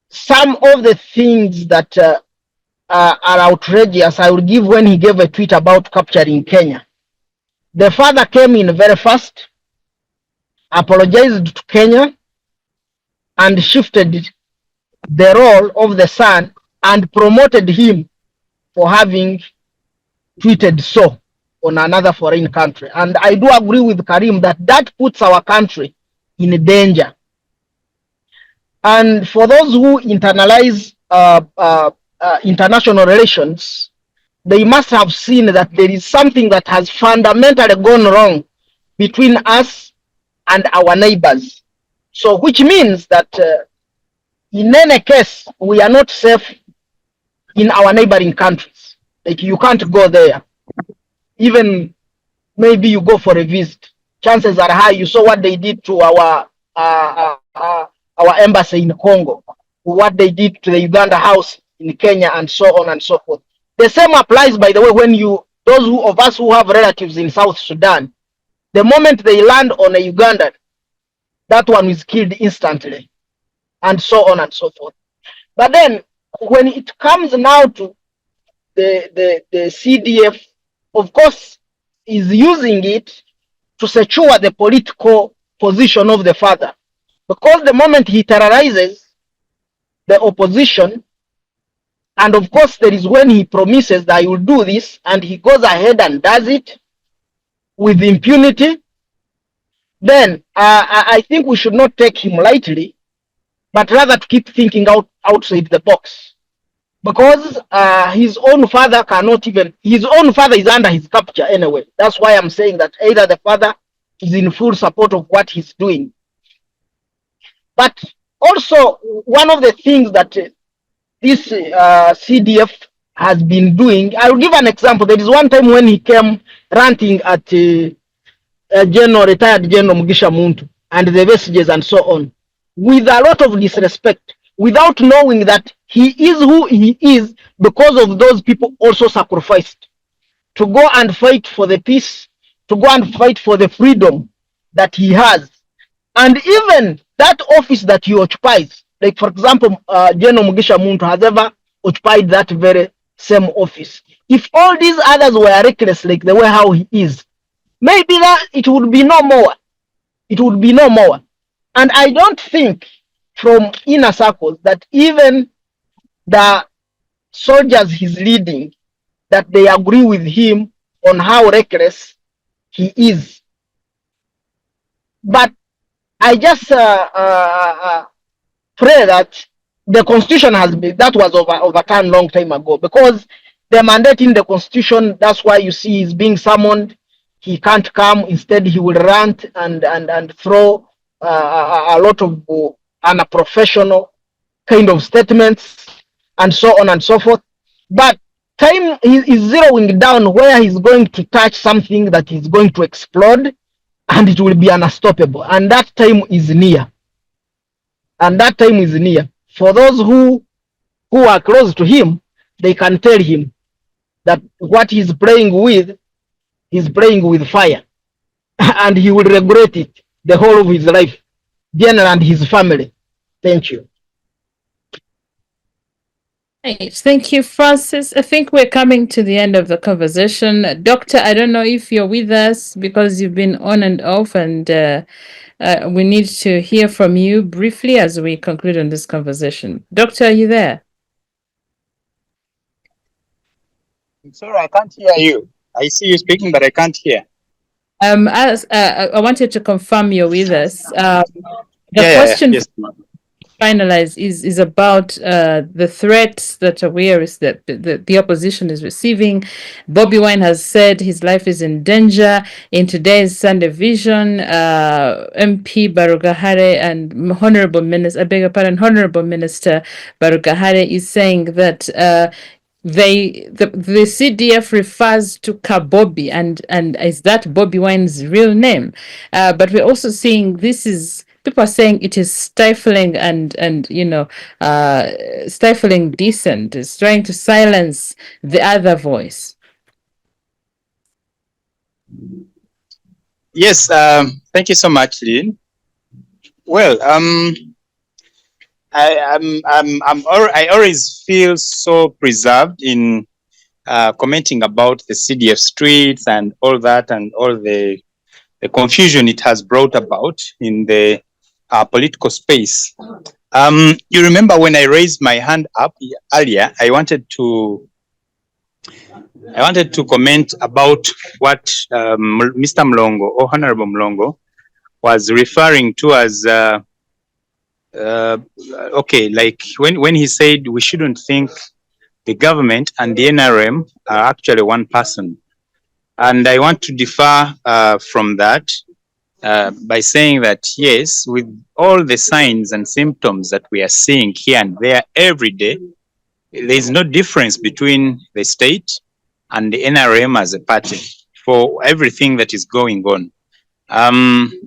some of the things that are outrageous, I will give when he gave a tweet about capturing Kenya. The father came in very fast, apologized to Kenya, and shifted the role of the son and promoted him for having tweeted so on another foreign country. And I do agree with Kharim that puts our country in danger. And for those who internalize international relations, they must have seen that there is something that has fundamentally gone wrong between us and our neighbors. So which means that In any case, we are not safe in our neighboring countries. Like you can't go there. Even maybe you go for a visit, chances are high. You saw what they did to our embassy in Congo, what they did to the Uganda house in Kenya, and so on and so forth. The same applies, by the way, when those of us who have relatives in South Sudan, the moment they land on a Ugandan, that one is killed instantly, and so on and so forth. But then, when it comes now to the CDF, of course, is using it to secure the political position of the father. Because the moment he terrorizes the opposition, and of course there is when he promises that he will do this, and he goes ahead and does it with impunity, then I think we should not take him lightly, but rather to keep thinking outside the box. Because his own father his own father is under his capture anyway. That's why I'm saying that either the father is in full support of what he's doing. But also, one of the things that this CDF has been doing, I'll give an example. There is one time when he came ranting at retired General Mugisha-Muntu and the messages and so on, with a lot of disrespect, without knowing that he is who he is because of those people also sacrificed to go and fight for the peace, to go and fight for the freedom that he has. And even that office that he occupies, like for example, General Mugisha-Muntu has ever occupied that very same office. If all these others were reckless like the way how he is, maybe that it would be no more. It would be no more. And I don't think from inner circles that even the soldiers he's leading, that they agree with him on how reckless he is. But I just pray that the constitution that was overturned long time ago, because the mandate in the constitution, that's why you see he's being summoned. He can't come. Instead, he will rant and throw a lot of unprofessional kind of statements and so on and so forth. But time is zeroing down where he's going to touch something that is going to explode, and it will be unstoppable. And that time is near. And that time is near. For those who are close to him, they can tell him that what he's playing with fire. And he will regret it the whole of his life, General and his family. Thank you. Right. Thank you, Francis. I think we're coming to the end of the conversation. Doctor, I don't know if you're with us because you've been on and off, and we need to hear from you briefly as we conclude on this conversation. Doctor, are you there? I'm sorry, I can't hear you. I see you speaking, but I can't hear. I wanted to confirm you're with us. The question yes. finalize is about the threats that the opposition is receiving. Bobi Wine has said his life is in danger. In today's Sunday Vision, MP Barugahare and Honorable Minister Barugahare is saying that the CDF refers to Kabobi and is that Bobi Wine's real name? But we're also seeing people are saying it is stifling and stifling dissent. It's trying to silence the other voice. Yes, thank you so much, Lynn. Well, I always feel so preserved in commenting about the CDF streets and all that, and all the confusion it has brought about in the political space. You remember when I raised my hand up earlier, I wanted to comment about what Mr. Mulongo, or Honorable Mulongo, was referring to as okay, like when he said we shouldn't think the government and the NRM are actually one person. And I want to differ from that. by saying that, yes, with all the signs and symptoms that we are seeing here and there every day, there is no difference between the state and the NRM as a party for everything that is going on.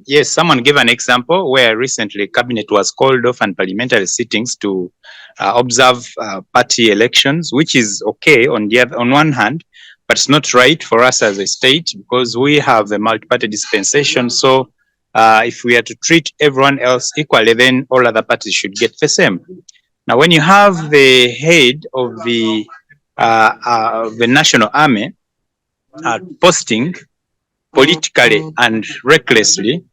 Yes, someone gave an example where recently cabinet was called off and parliamentary sittings to observe party elections, which is okay on one hand, but it's not right for us as a state because we have a multi-party dispensation. So if we are to treat everyone else equally, then all other parties should get the same. Now, when you have the head of the national army posting politically and recklessly,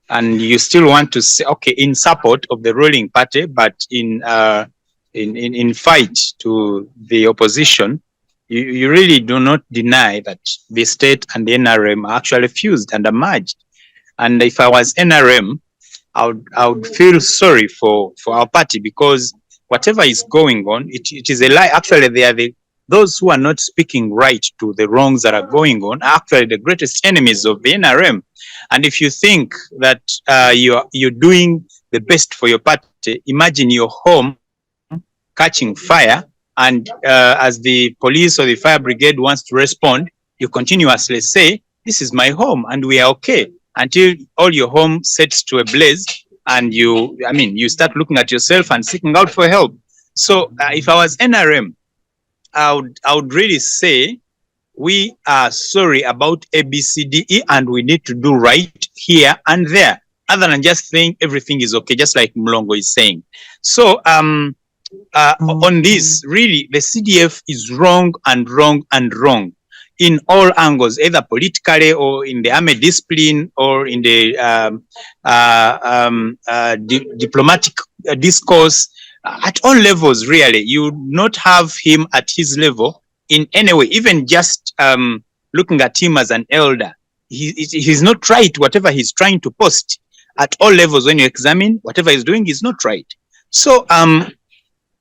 and you still want to say, okay, in support of the ruling party, but in fight to the opposition, you really do not deny that the state and the NRM are actually fused and are merged. And if I was NRM, I would feel sorry for our party because whatever is going on, it is a lie. Actually, they are those who are not speaking right to the wrongs that are going on are actually the greatest enemies of the NRM. And if you think that you're doing the best for your party, imagine your home catching fire, and as the police or the fire brigade wants to respond, you continuously say, this is my home and we are okay, until all your home sets to a blaze and you start looking at yourself and seeking out for help. So if I was NRM, I would really say we are sorry about ABCDE and we need to do right here and there, other than just saying everything is okay, just like Mulongo is saying. So on this, really, the CDF is wrong and wrong and wrong in all angles, either politically or in the army discipline or in the diplomatic discourse. At all levels, really, you would not have him at his level in any way, even just looking at him as an elder. He's not right, whatever he's trying to post. At all levels, when you examine, whatever he's doing is not right. So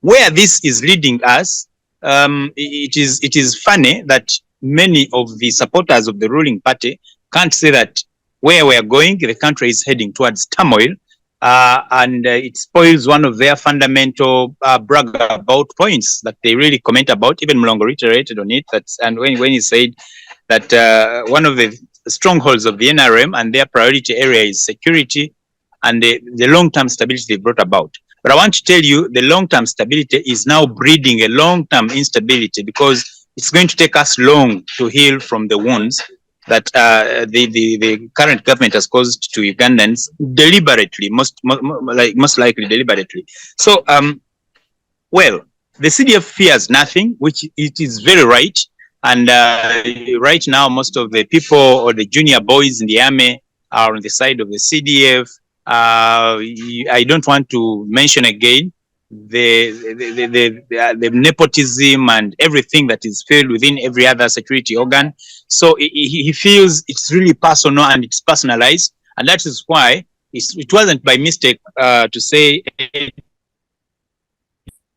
where this is leading us, it is funny that many of the supporters of the ruling party can't say that where we are going, the country is heading towards turmoil. And it spoils one of their fundamental brag about points that they really comment about. Even Mulongo reiterated on it. And when he said that one of the strongholds of the NRM and their priority area is security and the long-term stability they brought about. But I want to tell you, the long-term stability is now breeding a long-term instability because it's going to take us long to heal from the wounds that the current government has caused to Ugandans deliberately, most likely deliberately. So, well, the CDF fears nothing, which it is very right. And right now, most of the people or the junior boys in the army are on the side of the CDF. I don't want to mention again the nepotism and everything that is filled within every other security organ. So he feels it's really personal and it's personalized, and that is why it wasn't by mistake to say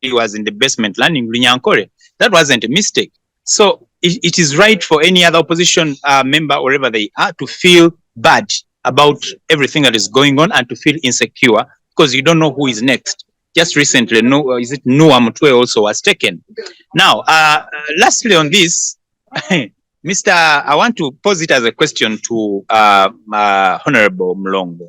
he was in the basement learning Runyankore. That wasn't a mistake. So it is right for any other opposition member, wherever they are, to feel bad about everything that is going on and to feel insecure because you don't know who is next. Just recently, is it Noah Mutwe also was taken. Now, lastly on this, Mr. I want to pose it as a question to Honorable Mulongo.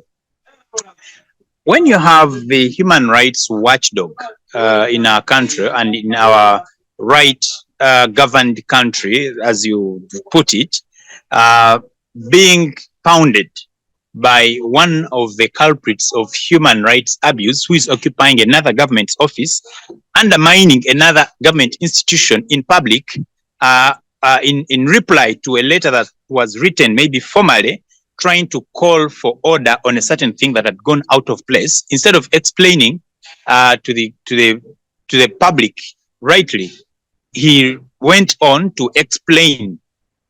When you have the human rights watchdog in our country and in our right-governed country, as you put it, being pounded by one of the culprits of human rights abuse, who is occupying another government's office, undermining another government institution in public, in reply to a letter that was written maybe formally, trying to call for order on a certain thing that had gone out of place, instead of explaining to the public rightly, he went on to explain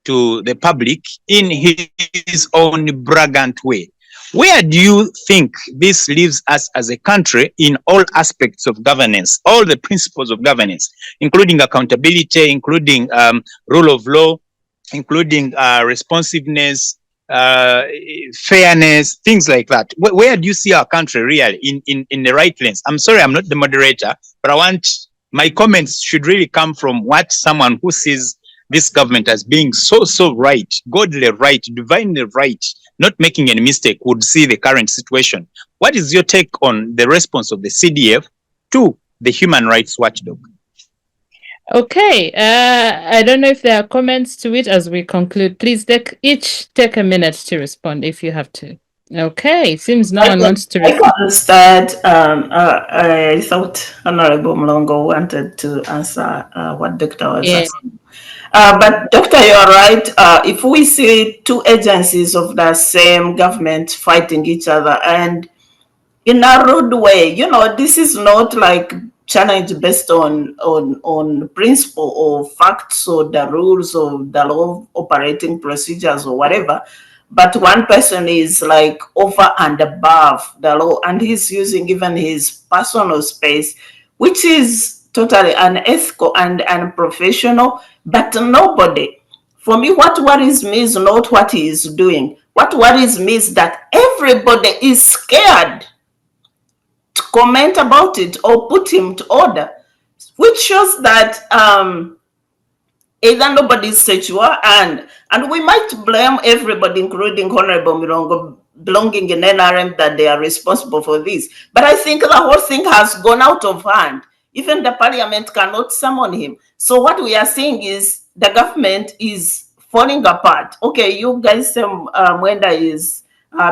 to the public in his own braggant way. Where do you think this leaves us as a country in all aspects of governance, all the principles of governance, including accountability, including rule of law, including responsiveness, fairness, things like that. Where do you see our country really in the right lens? I'm sorry, I'm not the moderator, but I want my comments should really come from what someone who sees this government as being so right, godly right, divinely right, not making any mistake, would see the current situation. What is your take on the response of the CDF to the human rights watchdog? Okay, I don't know if there are comments to it as we conclude. Please each take a minute to respond if you have to. Okay, seems no one wants to respond. I can start. I thought Honorable Mulongo wanted to answer what Doctor was asking. But Doctor, you are right. If we see two agencies of the same government fighting each other and in a rude way, this is not like challenge based on principle or facts or the rules of the law operating procedures or whatever. But one person is like over and above the law, and he's using even his personal space, which is totally unethical and unprofessional. But nobody, for me, what worries me is not what he is doing. What worries me is that everybody is scared to comment about it or put him to order, which shows that either nobody is secure, and we might blame everybody, including Honorable Mulongo, belonging in NRM, that they are responsible for this. But I think the whole thing has gone out of hand. Even the parliament cannot summon him. So what we are seeing is the government is falling apart. Okay, you guys say Mwenda is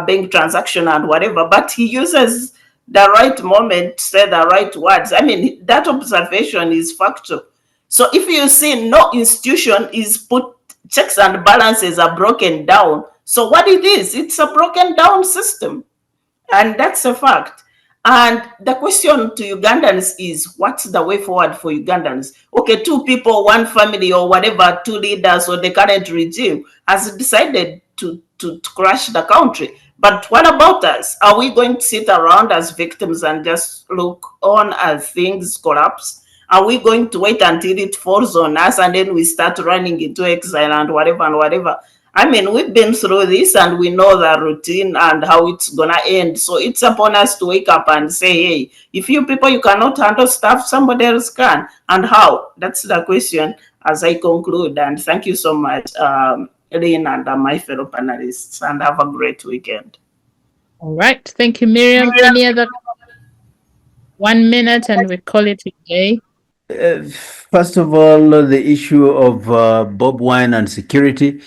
being transactional and whatever, but he uses the right moment to say the right words. I mean, that observation is factual. So if you see no institution is put, checks and balances are broken down. So what it is, it's a broken down system. And that's a fact. And the question to Ugandans is, what's the way forward for Ugandans? Okay, two people, one family or whatever, two leaders or the current regime has decided to crash the country. But what about us? Are we going to sit around as victims and just look on as things collapse? Are we going to wait until it falls on us and then we start running into exile and whatever and whatever? I mean, we've been through this and we know the routine and how it's going to end. So it's upon us to wake up and say, hey, if you people, you cannot handle stuff, somebody else can. And how? That's the question as I conclude. And thank you so much, Lynn and my fellow panelists, and have a great weekend. All right. Thank you, Miriam. Any other 1 minute and we call it a day? First of all, the issue of Bob Wine and security.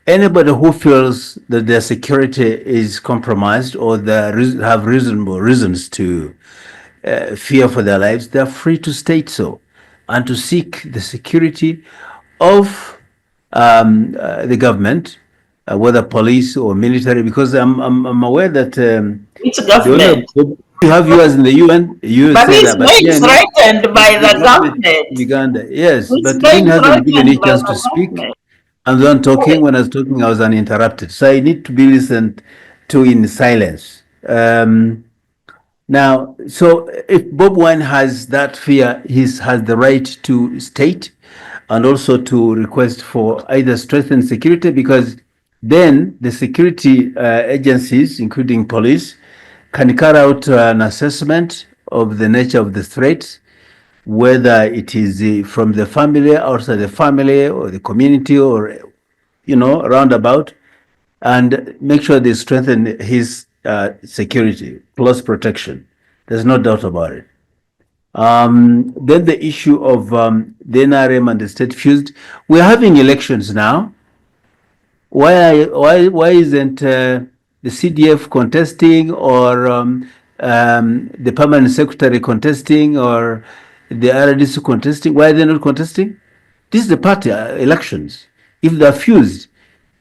Anybody who feels that their security is compromised or they have reasonable reasons to fear for their lives, they're free to state so and to seek the security of the government, whether police or military, because I'm aware that it's government. You have US in the UN. But he's being threatened by the government. Uganda, yes, but Lynn hasn't given any chance to speak. I'm the one talking. When I was talking, I was uninterrupted. So I need to be listened to in silence. Now, so if Bob Wine has that fear, he has the right to state and also to request for either strengthened security, because then the security agencies, including police, can carry out an assessment of the nature of the threat, whether it is from the family, outside the family, or the community, or, roundabout, and make sure they strengthen his security, close protection. There's no doubt about it. Then the issue of the NRM and the state fused. We're having elections now. Why isn't the CDF contesting, or the permanent secretary contesting, or the RDC contesting? Why are they not contesting? This is the party elections. If they're fused,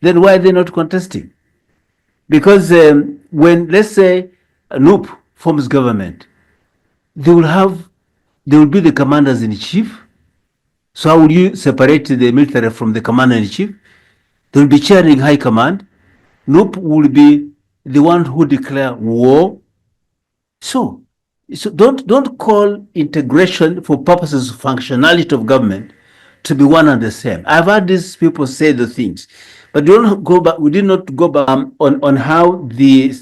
then why are they not contesting? Because when, let's say, NUP forms government, they will be the commanders in chief. So how will you separate the military from the commander in chief? They will be chairing high command. NUP will be the one who declare war. So don't call integration for purposes of functionality of government to be one and the same. I've heard these people say the things, But we don't go back. We did not go back on how the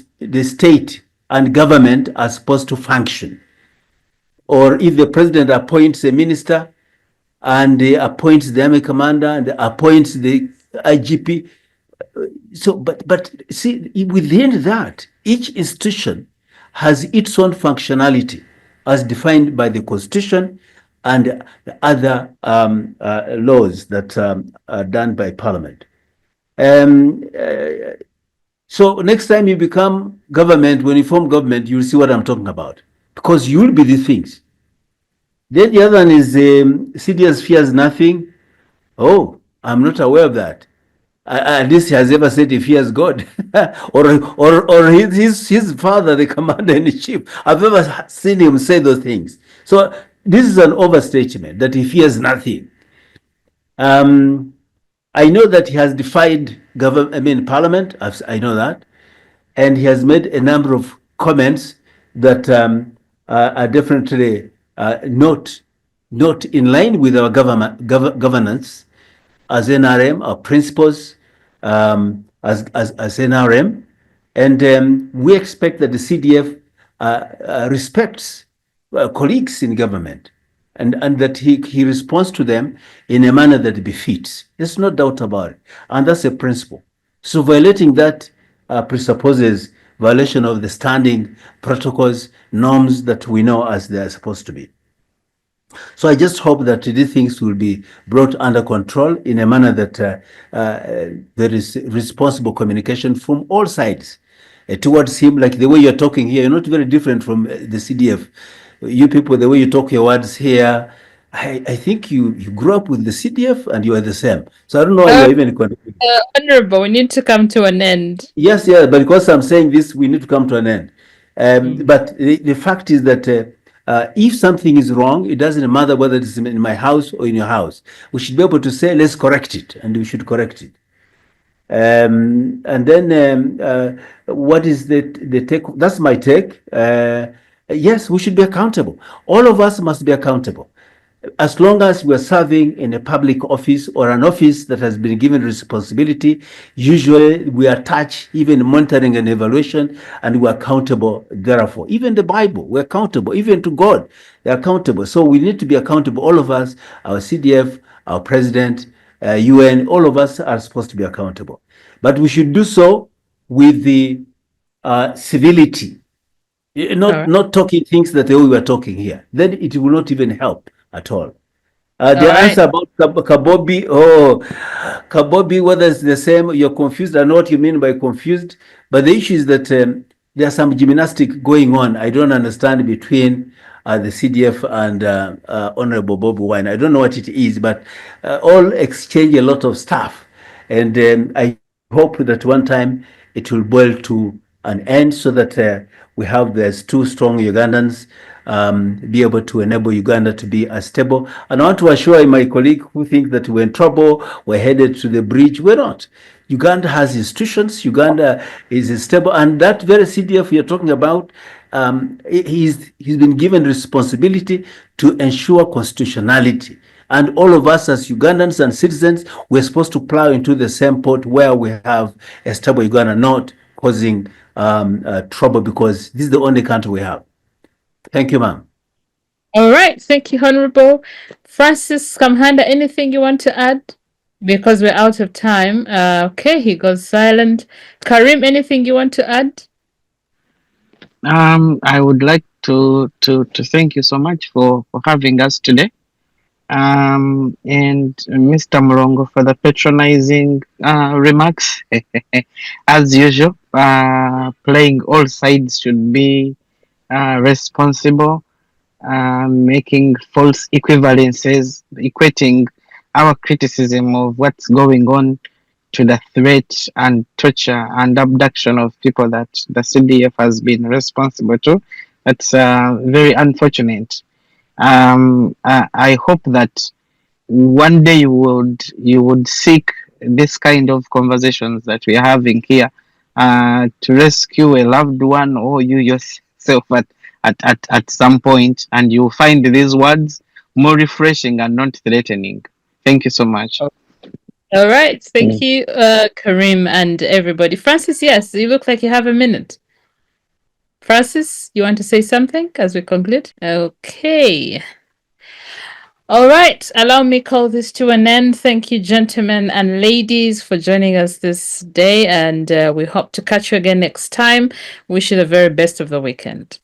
state and government are supposed to function, or if the president appoints a minister and appoints the army commander and appoints the IGP. So, but see, within that, each institution has its own functionality as defined by the Constitution and the other laws that are done by Parliament. So next time you become government, when you form government, you'll see what I'm talking about, because you'll be the things. Then the other one is CDS fears nothing. Oh, I'm not aware of that. At least he has ever said he fears God, or his father, the commander in chief. I've ever seen him say those things. So this is an overstatement that he fears nothing. I know that he has defied Parliament. I know that, and he has made a number of comments that are definitely not in line with our governance as NRM, our principles as NRM, and we expect that the CDF respects colleagues in government, and that he responds to them in a manner that befits. There's no doubt about it, and that's a principle. So violating that presupposes violation of the standing protocols, norms that we know as they are supposed to be. So I just hope that these things will be brought under control in a manner that there is responsible communication from all sides towards him. Like the way you're talking here, you're not very different from the CDF. You people, the way you talk your words here, I think you grew up with the CDF and you are the same. So I don't know why you're even Honorable, we need to come to an end. Yes, but because I'm saying this, we need to come to an end. But the fact is that if something is wrong, it doesn't matter whether it's in my house or in your house. We should be able to say, let's correct it, and we should correct it. And then what is the take? That's my take. Yes, we should be accountable. All of us must be accountable. As long as we're serving in a public office or an office that has been given responsibility, usually we attach even monitoring and evaluation, and we're accountable therefore. Even the Bible, we're accountable. Even to God, they're accountable. So we need to be accountable, all of us, our CDF, our president, UN, all of us are supposed to be accountable. But we should do so with the civility, not talking things that we were talking here. Then it will not even help at all. The answer about Kabobi, Kabobi, whether it's the same, you're confused. I know what you mean by confused, but the issue is that there's some gymnastic going on. I don't understand between the CDF and Honorable Bobi Wine. I don't know what it is, but all exchange a lot of stuff. And I hope that one time it will boil to an end so that we have these two strong Ugandans be able to enable Uganda to be stable. And I want to assure my colleague who think that we're in trouble, we're headed to the bridge. We're not. Uganda has institutions. Uganda is stable. And that very CDF you're talking about, he's been given responsibility to ensure constitutionality. And all of us as Ugandans and citizens, we're supposed to plow into the same pot where we have a stable Uganda, not causing trouble, because this is the only country we have. Thank you, ma'am. All right. Thank you, Honorable. Francis Kamuhanda, anything you want to add? Because we're out of time. Okay, he goes silent. Kharim, anything you want to add? I would like to thank you so much for having us today. And Mr. Mulongo for the patronizing remarks. As usual, playing all sides should be responsible, making false equivalences, equating our criticism of what's going on to the threat and torture and abduction of people that the CDF has been responsible to. That's very unfortunate. I hope that one day you would seek this kind of conversations that we are having here to rescue a loved one or you yourself at some point, and you find these words more refreshing and not threatening. Thank you so much. All right. Thank you, Karim and everybody. Francis, yes, you look like you have a minute. Francis, you want to say something as we conclude? Okay. All right. Allow me call this to an end. Thank you, gentlemen and ladies, for joining us this day, and we hope to catch you again next time. Wish you the very best of the weekend.